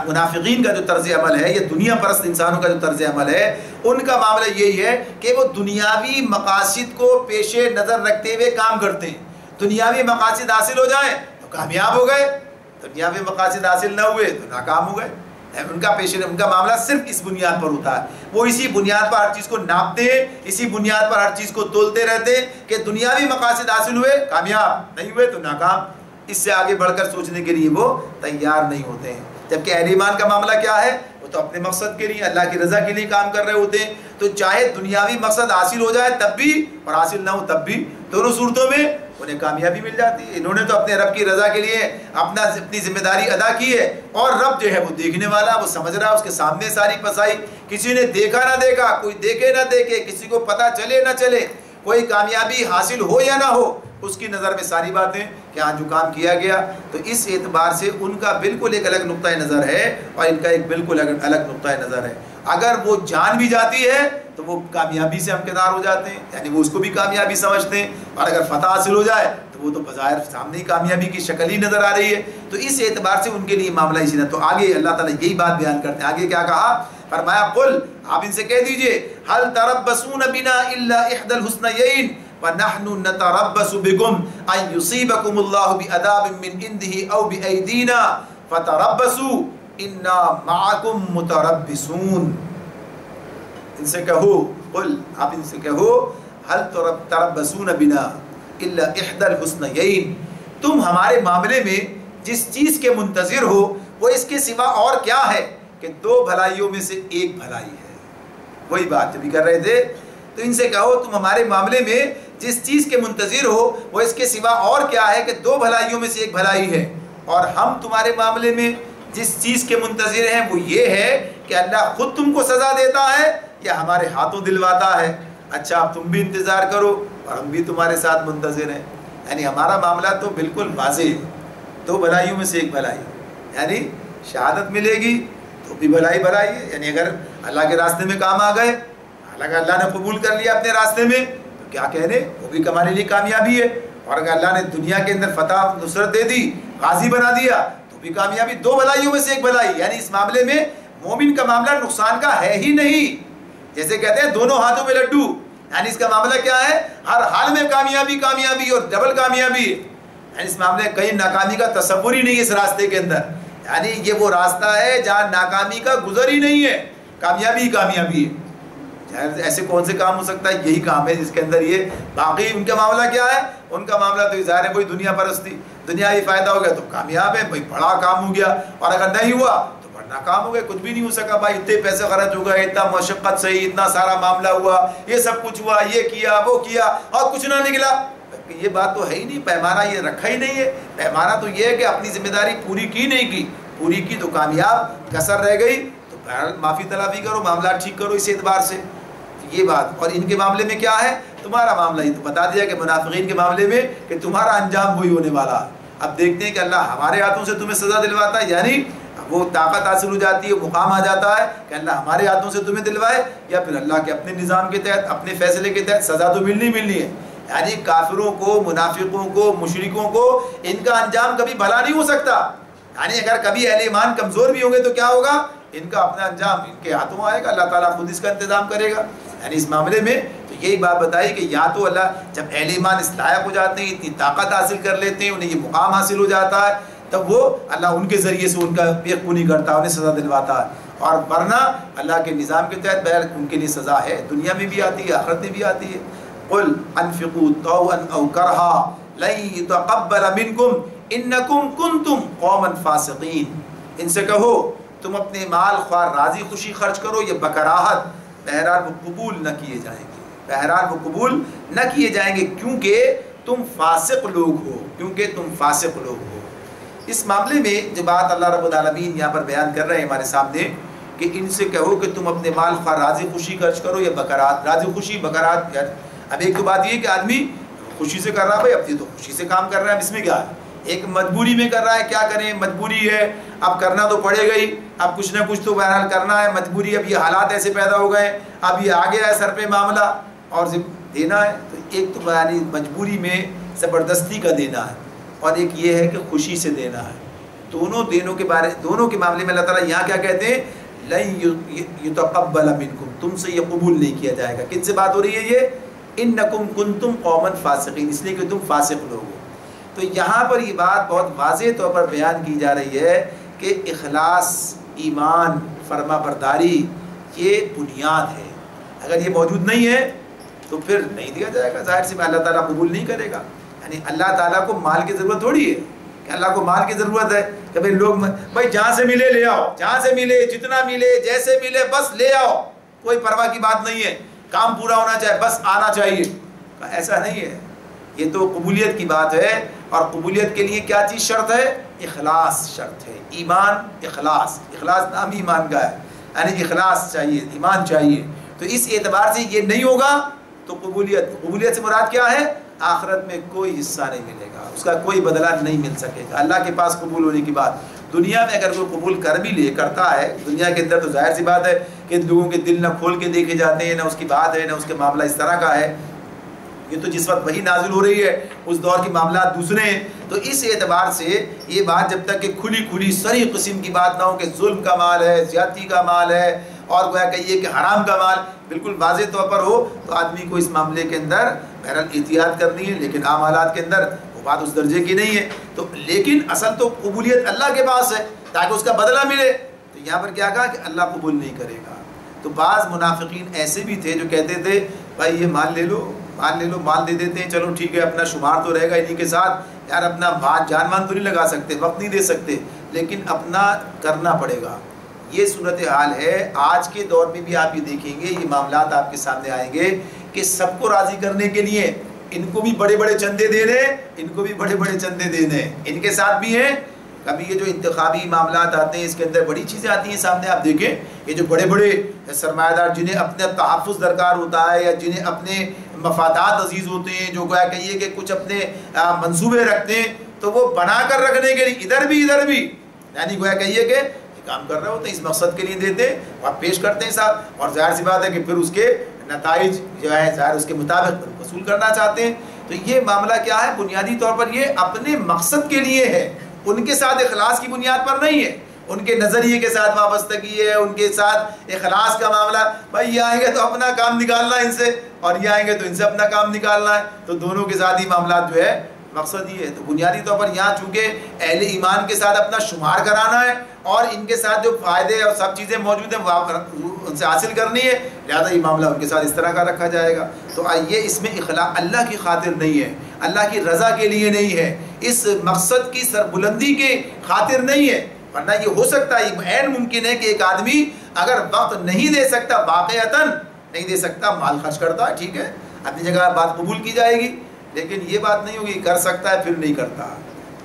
منافقین کا جو طرز عمل ہے، یہ دنیا پرست انسانوں کا جو طرز عمل ہے، ان کا معاملہ یہی ہے کہ وہ دنیاوی مقاصد کو پیش نظر رکھتے ہوئے کام کرتے ہیں. دنیاوی مقاصد حاصل ہو جائیں تو کامیاب ہو گئے، دنیاوی مقاصد حاصل نہ ہوئے تو ناکام ہو گئے. ان کا معاملہ صرف اس بنیاد پر ہوتا ہے. وہ اسی بنیاد پر ہر چیز کو ناپتے ہیں، اسی بنیاد پر ہر چیز کو تولتے رہتے ہیں کہ دنیاوی مقاصد حاصل ہوئے کامیاب، نہیں ہوئے تو ناکام. اس سے آگے بڑھ کر سوچنے کے لیے وہ تیار نہیں ہوتے ہیں. جبکہ اہل ایمان کا معاملہ کیا ہے؟ وہ تو اپنے مقصد کے لیے، اللہ کی رضا کے لیے کام کر رہے ہوتے ہیں. تو چاہے دنیاوی مقصد حاصل ہو جائے تب بھی اور حاصل نہ ہو تب بھی، دونوں صورتوں میں انہیں کامیابی مل جاتی ہے. انہوں نے تو اپنے رب کی رضا کے لیے اپنی ذمہ داری ادا کی ہے، اور رب جو ہے وہ دیکھنے والا، وہ سمجھ رہا ہے، اس کے سامنے ساری پسائی. کسی نے دیکھا نہ دیکھا، کوئی دیکھے نہ دیکھے، کسی کو پتہ چلے نہ چلے، کوئی کامیابی حاصل ہو یا نہ ہو، اس کی نظر میں ساری باتیں کہ ہاں جو کام کیا گیا. تو اس اعتبار سے ان کا بالکل ایک الگ نقطۂ نظر ہے اور ان کا ایک بالکل الگ نقطۂ نظر ہے. اگر وہ جان بھی جاتی ہے تو وہ کامیابی سے ہمکنار ہو جاتے ہیں، یعنی وہ اس کو بھی کامیابی سمجھتے ہیں. اور اگر فتح حاصل ہو جائے تو وہ تو بظاہر سامنے ہی کامیابی کی شکل ہی نظر آ رہی ہے. تو اس اعتبار سے ان کے لیے معاملہ اسی طرح. تو آگے اللہ تعالیٰ یہی بات بیان کرتے ہیں. آگے کیا کہا؟ فرمایا قل، آپ ان سے کہہ دیجئے، هل تربصون بنا الا احدى الحسنيين وَنَحْنُ نَتَرَبَّصُ بِكُمْ أَن يُصِيبَكُمُ اللَّهُ بِعَذَابٍ مِّنْ عِندِهِ أَوْ بِأَيْدِينَا فَتَرَبَّصُوا إِنَّا مَعَكُمْ مُتَرَبِّصُونَ. ان سے کہو، قل، آپ ان سے کہو، هَلْ تَرَبَّصُونَ بِنَا إِلَّا إِحْدَى الْحُسْنَيَيْنِ، تم ہمارے معاملے میں جس چیز کے منتظر ہو وہ اس کے سوا اور کیا ہے کہ دو بھلائیوں میں سے ایک بھلائی ہے. وہی بات جو بھی کر رہے تھے. تو ان سے کہو تم ہمارے معاملے میں جس چیز کے منتظر ہو وہ اس کے سوا اور کیا ہے کہ دو بھلائیوں میں سے ایک بھلائی ہے. اور ہم تمہارے معاملے میں جس چیز کے منتظر ہیں وہ یہ ہے کہ اللہ خود تم کو سزا دیتا ہے یا ہمارے ہاتھوں دلواتا ہے. اچھا اب تم بھی انتظار کرو اور ہم بھی تمہارے ساتھ منتظر ہیں. یعنی ہمارا معاملہ تو بالکل واضح ہے، دو بھلائیوں میں سے ایک بھلائی، یعنی شہادت ملے گی تو بھی بھلائی ہے. یعنی اگر اللہ کے راستے میں کام آ گئے، اگر اللہ نے قبول کر لیا اپنے راستے میں تو کیا کہنے، وہ بھی ہمارے لیے کامیابی ہے. اور اگر اللہ نے دنیا کے اندر فتح نصرت دے دی، غازی بنا دیا تو بھی کامیابی. دو بھلائیوں میں سے ایک بھلائی. یعنی اس معاملے میں مومن کا معاملہ نقصان کا ہے ہی نہیں. جیسے کہتے ہیں دونوں ہاتھوں میں لڈو، یعنی اس کا معاملہ کیا ہے؟ ہر حال میں کامیابی اور ڈبل کامیابی. یعنی اس معاملے کہیں ناکامی کا تصور ہی نہیں ہے اس راستے کے اندر. یعنی یہ وہ راستہ ہے جہاں ناکامی کا گزر ہی نہیں ہے، کامیابی ہی کامیابی ہے. ایسے کون سے کام ہو سکتا ہے؟ یہی کام ہے جس کے اندر یہ. باقی ان کا معاملہ کیا ہے؟ ان کا معاملہ تو ظاہر ہے کوئی دنیا پرستی، دنیاوی فائدہ ہو گیا تو کامیاب ہے بھائی، بڑا کام ہو گیا. اور اگر نہیں ہوا تو بڑا کام ہو گیا، کچھ بھی نہیں ہو سکا بھائی، اتنے پیسے خرچ ہو گئے، اتنا مشقت سے اتنا سارا معاملہ ہوا، یہ سب کچھ ہوا، یہ کیا وہ کیا اور کچھ نہ نکلا. یہ بات تو ہے ہی نہیں، پیمانہ یہ رکھا ہی نہیں ہے. پیمانہ تو یہ ہے کہ اپنی ذمہ داری پوری کی نہیں کی، پوری کی تو کامیاب، کسر رہ گئی تو معافی تلافی کرو، معاملات ٹھیک کرو. اس اعتبار سے یہ بات. اور ان کے معاملے میں کیا ہے؟ تمہارا معاملہ ہی تو بتا دیا کہ منافقین کے معاملے میں کہ تمہارا انجام وہی ہونے والا. اب دیکھتے ہیں کہ اللہ ہمارے ہاتھوں سے تمہیں سزا دلواتا ہے، یعنی وہ طاقت حاصل ہو جاتی ہے، مقام آ جاتا ہے کہ اللہ ہمارے ہاتھوں سے تمہیں دلوائے، یا پھر اللہ کے اپنے نظام کے تحت، اپنے فیصلے کے تحت سزا تو ملنی ہے. یعنی کافروں کو، منافقوں کو، مشرکوں کو ان کا انجام کبھی بھلا نہیں ہو سکتا. یعنی اگر کبھی اہل ایمان کمزور بھی ہوں گے تو کیا ہوگا؟ ان کا اپنا انجام ان کے ہاتھوں آئے گا، اللہ تعالیٰ خود اس کا انتظام کرے گا. یعنی اس معاملے میں تو یہی بات بتائی کہ یا تو اللہ جب اہل ایمان اس لائق ہو جاتے ہیں، اتنی طاقت حاصل کر لیتے ہیں، انہیں یہ مقام حاصل ہو جاتا ہے، تب وہ اللہ ان کے ذریعے سے ان کا پیک پونی کرتا ہے، انہیں سزا دلواتا ہے. اور ورنہ اللہ کے نظام کے تحت بہر ان کے لیے سزا ہے، دنیا میں بھی آتی ہے، آخرت میں بھی آتی ہے. قل انفقوا طوعا او کرہا لن يتقبل منکم انکم کنتم قوما فاسقین. ان سے کہو تم اپنے مال خواہ راضی خوشی خرچ کرو یا بکراہت، بہرحال وہ قبول نہ کیے جائیں گے، بہرحال وہ قبول نہ کیے جائیں گے، کیونکہ تم فاسق لوگ ہو، کیونکہ تم فاسق لوگ ہو۔ اس معاملے میں جو بات اللہ رب العالمین یہاں پر بیان کر رہے ہیں ہمارے سامنے کہ ان سے کہو کہ تم اپنے مال خواہ راضی خوشی خرچ کرو یا بکرات، راضی خوشی بکرات۔ اب ایک تو بات یہ کہ آدمی خوشی سے کر رہا ہے، بھائی اب یہ تو خوشی سے کام کر رہا ہے، اس میں کیا ہے؟ ایک مجبوری میں کر رہا ہے، کیا کریں مجبوری ہے، اب کرنا تو پڑے گا ہی، اب کچھ نہ کچھ تو بہرحال کرنا ہے، مجبوری، اب یہ حالات ایسے پیدا ہو گئے، اب یہ آ گیا ہے سر پہ معاملہ اور دینا ہے۔ تو ایک تو یعنی مجبوری میں زبردستی کا دینا ہے، اور ایک یہ ہے کہ خوشی سے دینا ہے۔ دونوں کے معاملے میں اللہ تعالیٰ یہاں کیا کہتے ہیں؟ لن یتقبل منکم، تم سے یہ قبول نہیں کیا جائے گا۔ کن سے بات ہو رہی ہے یہ؟ انکم کنتم قوما فاسقین، اس لیے کہ تم فاسق لوگ ہو۔ تو یہاں پر یہ بات بہت واضح طور پر بیان کی جا رہی ہے کہ اخلاص، ایمان، فرما برداری یہ بنیاد ہے۔ اگر یہ موجود نہیں ہے تو پھر نہیں دیا جائے گا، ظاہر سی بات اللہ تعالیٰ قبول نہیں کرے گا۔ یعنی اللہ تعالیٰ کو مال کی ضرورت تھوڑی ہے کہ اللہ کو مال کی ضرورت ہے کہ بھائی لوگ بھائی جہاں سے ملے لے آؤ، جہاں سے ملے، جتنا ملے، جیسے ملے بس لے آؤ، کوئی پرواہ کی بات نہیں ہے، کام پورا ہونا چاہیے، بس آنا چاہیے۔ ایسا نہیں ہے، یہ تو قبولیت کی بات ہے، اور قبولیت کے لیے کیا چیز شرط ہے؟ اخلاص شرط ہے، ایمان، اخلاص۔ اخلاص نام ایمان کا ہے، یعنی اخلاص چاہیے، ایمان چاہیے۔ تو اس اعتبار سے یہ نہیں ہوگا تو قبولیت سے مراد کیا ہے؟ آخرت میں کوئی حصہ نہیں ملے گا، اس کا کوئی بدلہ نہیں مل سکے گا اللہ کے پاس قبول ہونے کی بات۔ دنیا میں اگر کوئی قبول کر بھی لے، کرتا ہے دنیا کے اندر، تو ظاہر سی بات ہے کہ لوگوں کے دل نہ کھول کے دیکھے جاتے ہیں، نہ اس کی بات ہے، نہ اس کے معاملہ اس طرح کا ہے۔ یہ تو جس وقت وہی نازل ہو رہی ہے اس دور کے معاملات دوسرے ہیں۔ تو اس اعتبار سے یہ بات جب تک کہ کھلی صریح قسم کی بات نہ ہو کہ ظلم کا مال ہے، زیادتی کا مال ہے، اور گویا کہیے کہ حرام کا مال بالکل واضح طور پر ہو، تو آدمی کو اس معاملے کے اندر بہرحال احتیاط کرنی ہے، لیکن عام حالات کے اندر وہ بات اس درجے کی نہیں ہے۔ تو لیکن اصل تو قبولیت اللہ کے پاس ہے تاکہ اس کا بدلہ ملے۔ تو یہاں پر کیا کہا کہ اللہ قبول نہیں کرے گا۔ تو بعض منافقین ایسے بھی تھے جو کہتے تھے بھائی یہ مال لے لو، مال دے دیتے ہیں، چلو ٹھیک ہے، اپنا شمار تو رہے گا انہی کے ساتھ، یار اپنا جان مان تو نہیں لگا سکتے، وقت نہیں دے سکتے، لیکن اپنا کرنا پڑے گا۔ یہ صورتحال ہے آج کے دور میں بھی۔ آپ یہ دیکھیں گے، یہ معاملات آپ کے سامنے آئیں گے کہ سب کو راضی کرنے کے لیے ان کو بھی بڑے بڑے چندے دینے، ان کو بھی بڑے بڑے چندے دینے، ان کے ساتھ بھی ہیں۔ کبھی یہ جو انتخابی معاملات آتے ہیں اس کے اندر بڑی چیزیں آتی ہیں سامنے، آپ دیکھیں یہ جو بڑے بڑے سرمایہ دار جنہیں اپنے تحفظ درکار ہوتا ہے، یا جنہیں اپنے مفادات عزیز ہوتے ہیں، جو گویا کہیے کہ کچھ اپنے منصوبے رکھتے ہیں، تو وہ بنا کر رکھنے کے لیے ادھر بھی یعنی گویا کہیے کہ کام کر رہے ہوتے ہیں، اس مقصد کے لیے دیتے ہیں اور پیش کرتے ہیں صاحب، اور ظاہر سی بات ہے کہ پھر اس کے نتائج جو ہے ظاہر اس کے مطابق وصول کرنا چاہتے ہیں۔ تو یہ معاملہ کیا ہے؟ بنیادی طور پر یہ اپنے مقصد کے لیے ہے، ان کے ساتھ اخلاص کی بنیاد پر نہیں ہے، ان کے نظریے کے ساتھ وابستگی ہے، ان کے ساتھ اخلاص کا معاملہ۔ بھائی یہ آئیں گے تو اپنا کام نکالنا ہے ان سے، اور یہ آئیں گے تو ان سے اپنا کام نکالنا ہے، تو دونوں کے ساتھ ہی معاملات جو ہے مقصد یہ ہے۔ تو بنیادی طور پر یہاں چونکہ اہل ایمان کے ساتھ اپنا شمار کرانا ہے، اور ان کے ساتھ جو فائدے اور سب چیزیں موجود ہیں وہ ان سے حاصل کرنی ہے، لہذا یہ معاملہ ان کے ساتھ اس طرح کا رکھا جائے گا۔ تو آئیے اس میں اخلاص اللہ کی خاطر نہیں ہے، اللہ کی رضا کے لیے نہیں ہے، اس مقصد کی سربلندی کے خاطر نہیں ہے، ورنہ یہ ہو سکتا ہے، یہ عین ممکن ہے کہ ایک آدمی اگر وقت نہیں دے سکتا، واقعتاً نہیں دے سکتا، مال خرچ کرتا ہے، ٹھیک ہے، اپنی جگہ بات قبول کی جائے گی، لیکن یہ بات نہیں ہوگی کر سکتا ہے پھر نہیں کرتا۔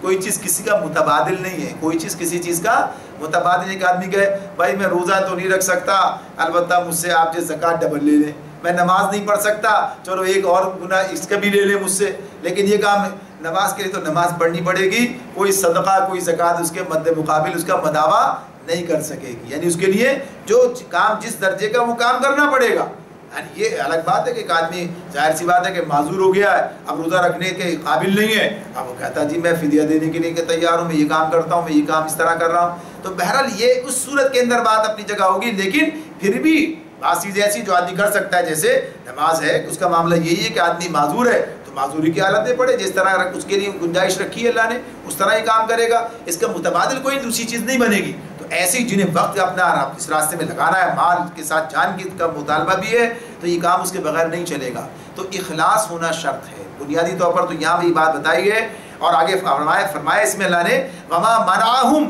کوئی چیز کسی کا متبادل نہیں ہے، کوئی چیز کسی چیز کا متبادل۔ ایک آدمی کہے بھائی میں روزہ تو نہیں رکھ سکتا، البتہ مجھ سے آپ جو زکوٰۃ ڈبل لے لیں، میں نماز نہیں پڑھ سکتا، چلو ایک اور گناہ اس کا بھی لے لیں مجھ سے، لیکن یہ کام نماز کے لیے تو نماز پڑھنی پڑے گی، کوئی صدقہ کوئی زکوٰۃ اس کے مد مقابل اس کا مداوع نہیں کر سکے گی، یعنی اس کے لیے جو کام جس درجے کا وہ کام کرنا پڑے گا۔ یعنی یہ الگ بات ہے کہ ایک آدمی ظاہر سی بات ہے کہ معذور ہو گیا ہے، اب روزہ رکھنے کے قابل نہیں ہے، اب وہ کہتا ہے جی میں فدیہ دینے کے لیے تیار ہوں، میں یہ کام کرتا ہوں، میں یہ کام اس طرح کر رہا ہوں۔ تو بہرحال یہ اس صورت کے اندر بات اپنی جگہ ہوگی، لیکن پھر بھی بعض چیزیں ایسی جو آدمی کر سکتا ہے، جیسے نماز ہے، اس کا معاملہ یہی ہے کہ آدمی معذور ہے تو معذوری کی حالت میں پڑے، جس طرح اس کے لیے گنجائش رکھی ہے اللہ نے اس طرح یہ کام کرے گا، اس کا متبادل کوئی دوسری چیز نہیں بنے گی۔ تو ایسی جنہیں وقت اپنا اس راستے میں لگانا ہے، مال کے ساتھ جان کی کا مطالبہ بھی ہے، تو یہ کام اس کے بغیر نہیں چلے گا۔ تو اخلاص ہونا شرط ہے بنیادی طور پر۔ تو یہاں بھی بات بتائی ہے، اور آگے فرمایا اس میں اللہ نے وما منعهم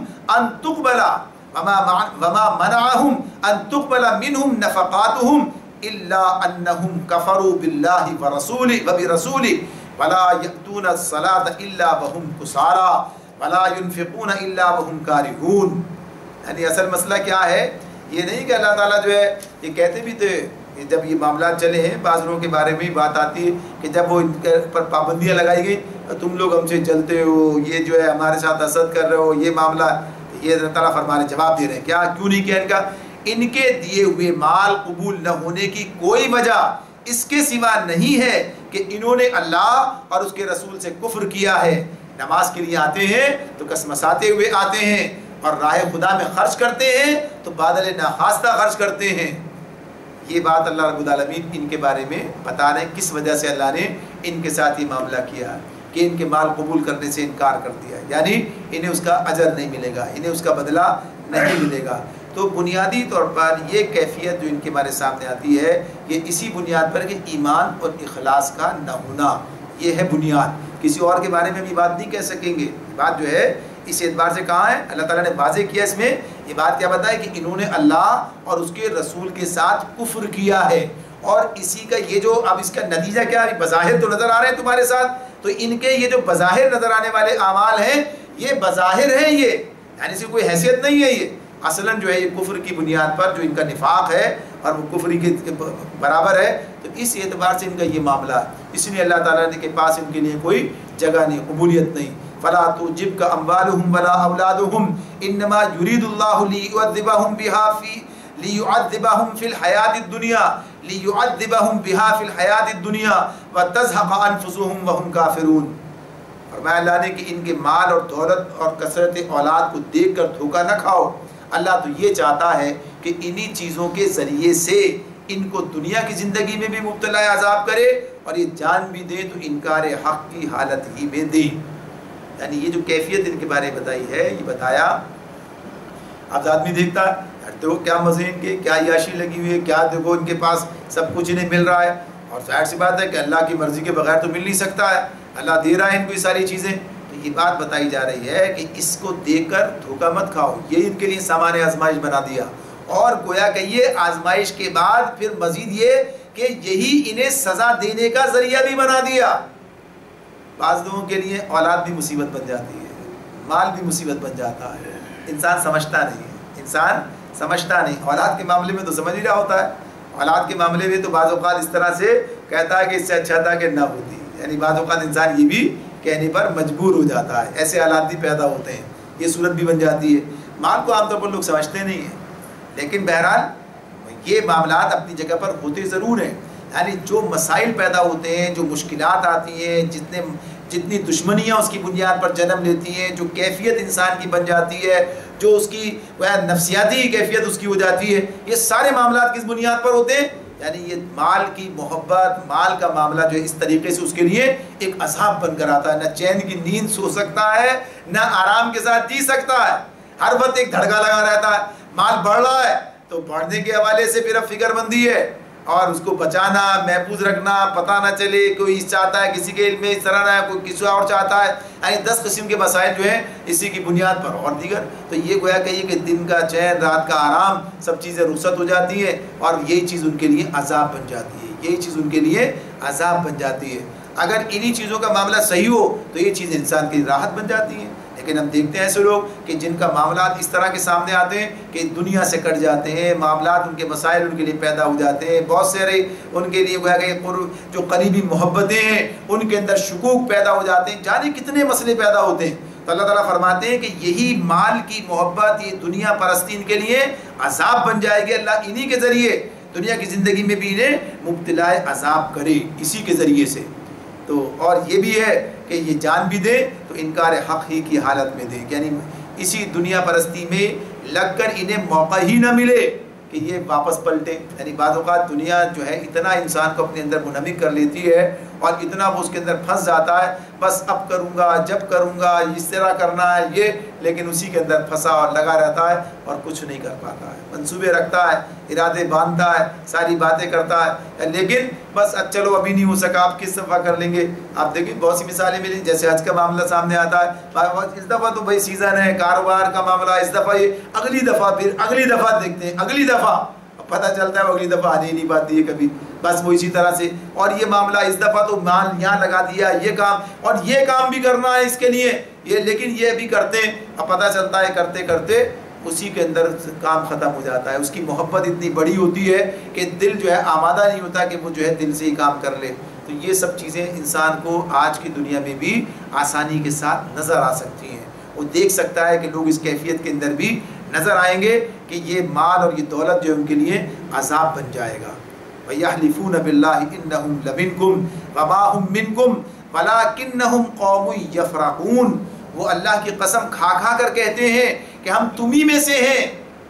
ان تقبل منهم نفقاتهم الا انهم كفروا بالله ورسوله ولا یأتون الصلاۃ الا وهم کسالى ولا ينفقون الا وهم کارہون. یعنی اصل مسئلہ کیا ہے؟ یہ نہیں کہ اللہ تعالیٰ جو ہے یہ کہتے بھی تھے کہ جب یہ معاملات چلے ہیں بعض لوگوں کے بارے میں بات آتی ہے کہ جب وہ ان کے پر پابندیاں لگائی گئی تم لوگ ہم سے چلتے ہو، یہ جو ہے ہمارے ساتھ حسد کر رہے ہو، یہ معاملہ، یہ اللہ تعالیٰ فرمانے جواب دے رہے ہیں. کیا کیوں نہیں کیا ان کا؟ ان کے دیے ہوئے مال قبول نہ ہونے کی کوئی وجہ اس کے سوا نہیں ہے کہ انہوں نے اللہ اور اس کے رسول سے کفر کیا ہے. نماز کے لیے آتے ہیں تو کسمساتے ہوئے آتے ہیں، اور راہ خدا میں خرچ کرتے ہیں تو بادل ناخواستہ خرچ کرتے ہیں. یہ بات اللہ رب العالمین ان کے بارے میں بتا رہے ہیں کس وجہ سے اللہ نے ان کے ساتھ یہ معاملہ کیا کہ ان کے مال قبول کرنے سے انکار کر دیا، یعنی انہیں اس کا اجر نہیں ملے گا، انہیں اس کا بدلہ نہیں ملے گا. تو بنیادی طور پر یہ کیفیت جو ان کے ہمارے سامنے آتی ہے یہ اسی بنیاد پر کہ ایمان اور اخلاص کا نہ ہونا، یہ ہے بنیاد. کسی اور کے بارے میں بھی بات نہیں کہہ سکیں گے. بات جو ہے اس اعتبار سے کہاں ہے اللہ تعالیٰ نے واضح کیا اس میں یہ بات کیا بتایا کہ انہوں نے اللہ اور اس کے رسول کے ساتھ کفر کیا ہے. اور اسی کا یہ جو اب اس کا نتیجہ کیا ہے، بظاہر تو نظر آ رہے ہیں تمہارے ساتھ، تو ان کے یہ جو بظاہر نظر آنے والے اعمال ہیں یہ بظاہر ہیں، یہ یعنی اس کی کوئی حیثیت نہیں ہے. یہ اصلاً جو ہے یہ کفر کی بنیاد پر جو ان کا نفاق ہے اور وہ کفری کے برابر ہے، تو اس اعتبار سے ان کا یہ معاملہ ہے. اس لیے اللہ تعالیٰ کے پاس ان کے لیے کوئی جگہ نہیں، قبولیت نہیں. فلا تعجبك اموالهم ولا اولادهم انما يريد الله ليعذبهم في الحياة الدنيا وتزهق انفسهم وهم كافرون. فرمایا اللہ نے کہ ان کے مال اور دولت اور کثرت اولاد کو دیکھ کر دھوکہ نہ کھاؤ. اللہ تو یہ چاہتا ہے کہ انہی چیزوں کے ذریعے سے ان کو دنیا کی زندگی میں بھی مبتلا عذاب کرے اور یہ جان بھی دے تو انکار حق کی حالت ہی میں دے. یعنی یہ جو کیفیت ان کے بارے میں بتائی ہے یہ بتایا. اب آدمی دیکھتا ہے دیکھو کیا مزے ان کے، کیا عیاشی لگی ہوئی ہے، کیا دیکھو ان کے پاس سب کچھ انہیں مل رہا ہے، اور ظاہر سی بات ہے کہ اللہ کی مرضی کے بغیر تو مل نہیں سکتا ہے، اللہ دے رہا ہے ان کو یہ ساری چیزیں. تو یہ بات بتائی جا رہی ہے کہ اس کو دیکھ کر دھوکہ مت کھاؤ. یہ ان کے لیے سامان آزمائش بنا دیا، اور گویا کہ یہ آزمائش کے بعد پھر مزید یہ کہ یہی انہیں سزا دینے کا ذریعہ بھی بنا دیا. بعض لوگوں کے لیے اولاد بھی مصیبت بن جاتی ہے، مال بھی مصیبت بن جاتا ہے. انسان سمجھتا نہیں. اولاد کے معاملے میں تو سمجھ ہی رہا ہوتا ہے. اولاد کے معاملے میں تو بعض اوقات اس طرح سے کہتا ہے کہ اس سے اچھا تھا کہ نہ ہوتی. یعنی بعض اوقات انسان یہ بھی کہنے پر مجبور ہو جاتا ہے. ایسے حالات بھی پیدا ہوتے ہیں، یہ صورت بھی بن جاتی ہے. مال کو عام طور پر لوگ سمجھتے نہیں ہیں، لیکن بہرحال یہ معاملات اپنی جگہ پر ہوتے ضرور ہیں. یعنی جو مسائل پیدا ہوتے ہیں، جو مشکلات آتی ہیں، جتنی دشمنیاں اس کی بنیاد پر جنم لیتی ہیں، جو کیفیت انسان کی بن جاتی ہے، جو اس کی نفسیاتی کیفیت اس کی ہو جاتی ہے، یہ سارے معاملات کس بنیاد پر ہوتے ہیں؟ یعنی یہ مال کی محبت، مال کا معاملہ جو ہے اس طریقے سے اس کے لیے ایک عذاب بن کر آتا ہے. نہ چین کی نیند سو سکتا ہے، نہ آرام کے ساتھ جی سکتا ہے. ہر وقت ایک دھڑکا لگا رہتا ہے. مال بڑھ رہا ہے تو بڑھنے کے حوالے سے پھر اب فکر مندی ہے، اور اس کو بچانا، محفوظ رکھنا، پتہ نہ چلے کوئی چاہتا ہے کسی کے علم میں اس طرح نہ ہے، کوئی کسی اور چاہتا ہے. یعنی 10 قسم کے مسائل جو ہیں اسی کی بنیاد پر اور دیگر. تو یہ گویا کہیے کہ دن کا چین، رات کا آرام، سب چیزیں رخصت ہو جاتی ہیں، اور یہی چیز ان کے لیے عذاب بن جاتی ہے. یہی چیز ان کے لیے عذاب بن جاتی ہے. اگر انہی چیزوں کا معاملہ صحیح ہو تو یہ چیز انسان کی راحت بن جاتی ہے. لیکن ہم دیکھتے ہیں ایسے لوگ کہ جن کا معاملات اس طرح کے سامنے آتے ہیں کہ دنیا سے کٹ جاتے ہیں، معاملات ان کے مسائل ان کے لیے پیدا ہو جاتے ہیں. بہت سارے ان کے لیے گویا کہ جو قریبی محبتیں ہیں ان کے اندر شکوک پیدا ہو جاتے ہیں، جانے کتنے مسئلے پیدا ہوتے ہیں. تو اللہ تعالیٰ فرماتے ہیں کہ یہی مال کی محبت، یہ دنیا پرستی ان کے لیے عذاب بن جائے گی. اللہ انہی کے ذریعے دنیا کی زندگی میں بھی انہیں مبتلا عذاب کرے، اسی کے ذریعے سے. تو اور یہ بھی ہے کہ یہ جان بھی دے تو انکار حق ہی کی حالت میں دے. یعنی اسی دنیا پرستی میں لگ کر انہیں موقع ہی نہ ملے کہ یہ واپس پلٹیں. یعنی بعض اوقات دنیا جو ہے اتنا انسان کو اپنے اندر منہمک کر لیتی ہے اور اتنا وہ اس کے اندر پھنس جاتا ہے، بس اب کروں گا، جب کروں گا، اس طرح کرنا ہے یہ، لیکن اسی کے اندر پھنسا اور لگا رہتا ہے اور کچھ نہیں کر پاتا ہے. منصوبے رکھتا ہے، ارادے باندھتا ہے، ساری باتیں کرتا ہے، لیکن بس چلو ابھی نہیں ہو سکا، آپ کس دفعہ کر لیں گے. آپ دیکھیں بہت سی مثالیں ملی، جیسے حج کا معاملہ سامنے آتا ہے، اس دفعہ تو بھائی سیزن ہے، کاروبار کا معاملہ، اس دفعہ یہ، اگلی دفعہ، پھر اگلی دفعہ دیکھتے ہیں، اگلی دفعہ پتہ چلتا ہے وہ اگلی دفعہ آنے ہی نہیں پاتی ہے کبھی، بس وہ اسی طرح سے، اور یہ معاملہ اس دفعہ تو مال یہاں لگا دیا، یہ کام اور یہ کام بھی کرنا ہے اس کے لیے یہ، لیکن یہ بھی کرتے ہیں، اب پتہ چلتا ہے کرتے کرتے اسی کے اندر کام ختم ہو جاتا ہے، اس کی محبت اتنی بڑی ہوتی ہے کہ دل جو ہے آمادہ نہیں ہوتا کہ وہ جو ہے دل سے ہی کام کر لے۔ تو یہ سب چیزیں انسان کو آج کی دنیا میں بھی آسانی کے ساتھ نظر آ سکتی ہیں، وہ دیکھ سکتا ہے کہ لوگ اس کیفیت کے اندر بھی نظر آئیں گے کہ یہ مال اور یہ دولت جو ہے ان کے لیے عذاب بن جائے گا۔ وَيَحْلِفُونَ بِاللَّهِ إِنَّهُمْ لَمِنْكُمْ وَمَا هُمْ مِنْكُمْ وَلَكِنَّهُمْ قَوْمٌ يَفْرَقُونَ، وہ اللہ کی قسم کھا کھا کر کہتے ہیں کہ ہم تم ہی میں سے ہیں،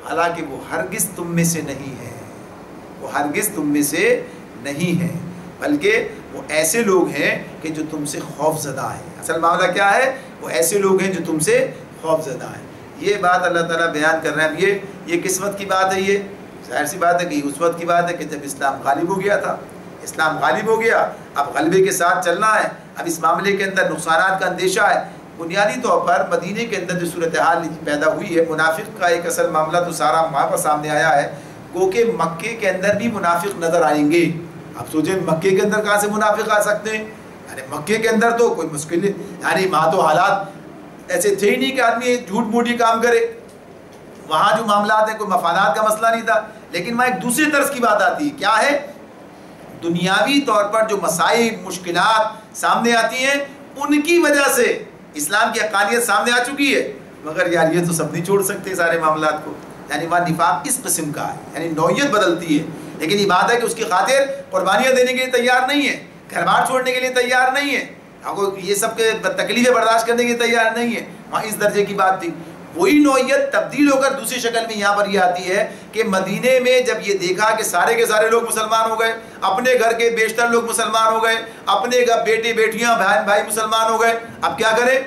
حالانکہ وہ ہرگز تم میں سے نہیں ہیں، وہ ہرگز تم میں سے نہیں ہیں، بلکہ وہ ایسے لوگ ہیں کہ جو تم سے خوف زدہ ہیں۔ اصل معاملہ کیا ہے؟ وہ ایسے لوگ ہیں جو تم سے خوف زدہ ہیں۔ یہ بات اللہ تعالیٰ بیان کر رہے ہیں۔ یہ کس وقت کی بات ہے؟ یہ ظاہر سی بات ہے کہ اس وقت کی بات ہے کہ جب اسلام غالب ہو گیا تھا، اسلام غالب ہو گیا، اب غلبے کے ساتھ چلنا ہے، اب اس معاملے کے اندر نقصانات کا اندیشہ ہے۔ بنیادی طور پر مدینے کے اندر جو صورتحال پیدا ہوئی ہے، منافق کا ایک اصل معاملہ تو سارا وہاں پر سامنے آیا ہے، گو کہ مکے کے اندر بھی منافق نظر آئیں گے۔ اب سوچیں مکے کے اندر کہاں سے منافق آ سکتے ہیں؟ یعنی مکے کے اندر تو کوئی مشکل، یعنی وہاں تو حالات ایسے تھے ہی نہیں کہ آدمی جھوٹ موٹی کام کرے، وہاں جو معاملات ہیں کوئی مفادات کا مسئلہ نہیں تھا، لیکن وہاں ایک دوسری طرز کی بات آتی ہے، کیا ہے؟ دنیاوی طور پر جو مسائل مشکلات سامنے آتی ہیں ان کی وجہ سے اسلام کی حقانیت سامنے آ چکی ہے، مگر یار یہ تو سب نہیں چھوڑ سکتے سارے معاملات کو، یعنی وہاں نفاق اس قسم کا ہے، یعنی نوعیت بدلتی ہے، لیکن یہ بات ہے کہ اس کی خاطر قربانیاں دینے کے لیے تیار نہیں ہے، گھر بار چھوڑنے کے لیے تیار نہیں ہے، یہ سب کے تکلیفیں برداشت کرنے کے لیے تیار نہیں ہے، وہاں اس درجے کی بات تھی۔ وہی نوعیت تبدیل ہو کر دوسری شکل میں یہاں پر یہ آتی ہے کہ مدینے میں جب یہ دیکھا کہ سارے کے سارے لوگ مسلمان ہو گئے، اپنے گھر کے بیشتر لوگ مسلمان ہو گئے، اپنے بیٹے بیٹیاں بہن بھائی مسلمان ہو گئے، اب کیا کریں؟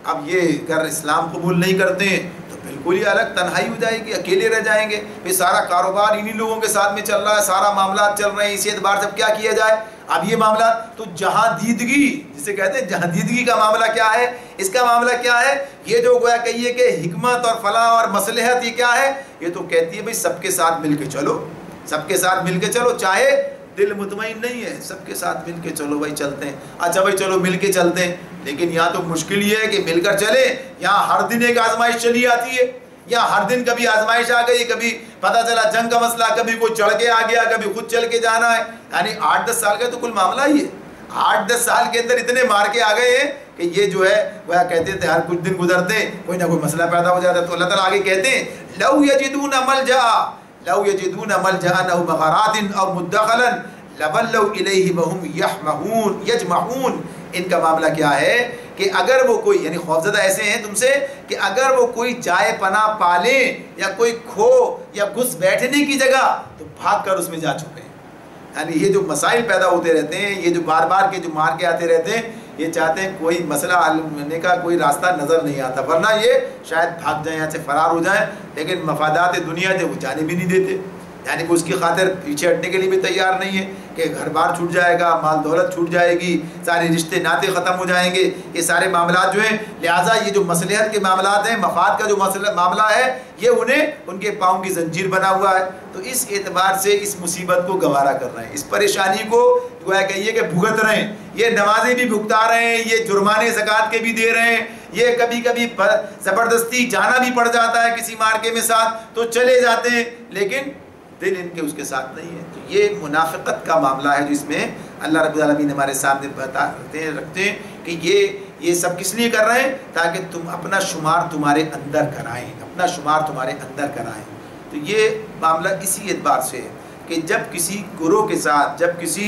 اب یہ اگر اسلام قبول نہیں کرتے ہیں تو بالکل ہی الگ تنہائی ہو جائے گی، اکیلے رہ جائیں گے، پھر سارا کاروبار انہی لوگوں کے ساتھ میں چل رہا ہے، سارا معاملات چل رہے ہیں، اسی اعتبار سے اب کیا کیا جائے؟ اب یہ معاملات تو جہاں دیدگی جسے کہتے ہیں، جہاں دیدگی کا معاملہ کیا ہے؟ اس کا معاملہ کیا ہے؟ یہ جو گویا کہیے کہ حکمت اور فلاح اور مصلحت یہ کیا ہے؟ یہ تو کہتی ہے بھئی سب کے ساتھ مل کے چلو، سب کے ساتھ مل کے چلو، چاہے دل مطمئن نہیں ہے، سب کے ساتھ مل کے چلو بھائی، چلتے ہیں، اچھا بھائی چلو مل کے چلتے ہیں، لیکن یہاں تو مشکل یہ ہے کہ مل کر چلیں، یہاں ہر دن ایک آزمائش چلی آتی ہے، یا ہر دن کبھی آزمائش آ گئی، کبھی پتہ چلا جنگ کا مسئلہ، کبھی کوئی چڑھ کے آ گیا، کبھی خود چل کے جانا ہے، یعنی 8-10 سال کا تو کل معاملہ ہی ہے، 8-10 سال کے اندر اتنے مار کے آ گئے ہیں کہ یہ جو ہے وہ کہتے تھے ہر کچھ دن گزرتے کوئی نہ کوئی مسئلہ پیدا ہو جاتا ہے، تو اللہ تعالیٰ آگے کہتے ہیں لَوْ يَجِدُونَ مَلْجَأً أَوْ مَغَارَاتٍ أَوْ مُدَّخَلًا لَوَلَّوْا إِلَيْهِ وَهُمْ يَجْمَعُونَ۔ ان کا معاملہ کیا ہے کہ اگر وہ کوئی، یعنی خوفزدہ ایسے ہیں تم سے کہ اگر وہ کوئی جائے پناہ پالیں یا کوئی کھو یا گھس بیٹھنے کی جگہ تو بھاگ کر اس میں جا چکے ہیں، یعنی یہ جو مسائل پیدا ہوتے رہتے ہیں، یہ جو بار بار کے جو مار کے آتے رہتے ہیں، یہ چاہتے ہیں کوئی مسئلہ حل ہونے کا کوئی راستہ نظر نہیں آتا، ورنہ یہ شاید بھاگ جائیں، یہاں سے فرار ہو جائیں، لیکن مفادات دنیا تھے وہ جانے بھی نہیں دیتے، یعنی کہ اس کی خاطر پیچھے ہٹنے کے لیے بھی تیار نہیں ہے کہ گھر بار چھوٹ جائے گا، مال دولت چھوٹ جائے گی، سارے رشتے ناطے ختم ہو جائیں گے، یہ سارے معاملات جو ہیں، لہٰذا یہ جو مصلحت کے معاملات ہیں، مفاد کا جو معاملہ ہے، یہ انہیں ان کے پاؤں کی زنجیر بنا ہوا ہے، تو اس اعتبار سے اس مصیبت کو گوارا کر رہے ہیں، اس پریشانی کو گویا کہیے کہ بھگت رہے ہیں، یہ نمازیں بھی بھگتا رہے ہیں، یہ جرمانے زکوٰۃ کے بھی دے رہے ہیں، یہ کبھی کبھی زبردستی جانا بھی پڑ جاتا ہے کسی مارکے میں ساتھ تو چلے جاتے ہیں، لیکن دل ان کے اس کے ساتھ نہیں ہے۔ تو یہ منافقت کا معاملہ ہے جو اس میں اللہ رب العالمین ہمارے سامنے رکھتے ہیں کہ یہ سب کس لیے کر رہے ہیں؟ تاکہ تم اپنا شمار تمہارے اندر کرائیں، اپنا شمار تمہارے اندر کرائیں۔ تو یہ معاملہ اسی اعتبار سے ہے کہ جب کسی گروہ کے ساتھ، جب کسی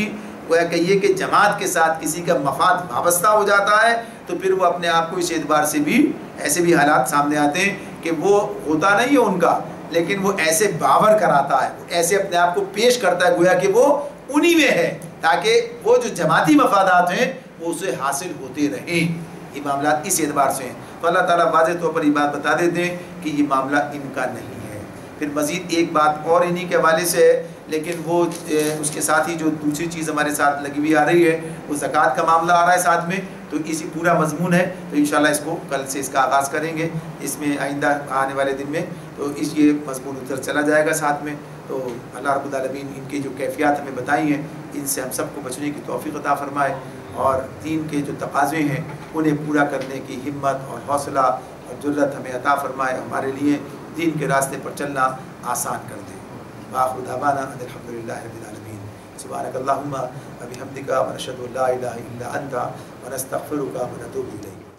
گویا کہیے کہ جماعت کے ساتھ کسی کا مفاد وابستہ ہو جاتا ہے تو پھر وہ اپنے آپ کو اس اعتبار سے بھی ایسے بھی حالات سامنے آتے ہیں کہ وہ ہوتا نہیں ہے ان کا، لیکن وہ ایسے باور کراتا ہے، وہ ایسے اپنے آپ کو پیش کرتا ہے گویا کہ وہ انہی میں ہے، تاکہ وہ جو جماعتی مفادات ہیں وہ اسے حاصل ہوتے رہیں۔ یہ معاملات اس اعتبار سے ہیں، تو اللہ تعالیٰ واضح طور پر یہ بات بتا دیتے ہیں کہ یہ معاملہ ان کا نہیں ہے۔ پھر مزید ایک بات اور انہی کے حوالے سے ہے، لیکن وہ اس کے ساتھ ہی جو دوسری چیز ہمارے ساتھ لگی ہوئی آ رہی ہے وہ زکوٰۃ کا معاملہ آ رہا ہے ساتھ میں، تو اسی پورا مضمون ہے، تو انشاءاللہ اس کو کل سے اس کا آغاز کریں گے، اس میں آئندہ آنے والے دن میں تو اس یہ مضمون ادھر چلا جائے گا ساتھ میں۔ تو اللہ رب العالمین ان کی جو کیفیات ہمیں بتائی ہیں ان سے ہم سب کو بچنے کی توفیق عطا فرمائے، اور دین کے جو تقاضے ہیں انہیں پورا کرنے کی ہمت اور حوصلہ اور جرت ہمیں عطا فرمائے، ہمارے لیے دین کے راستے پر چلنا آسان کر دے۔ وآخر دعوانا ان الحمدللہ رب العالمین۔ سبحانک اللہم وبحمدک ونشہد ان لا الہ الا انت ونستغفرک ونتوب الیک۔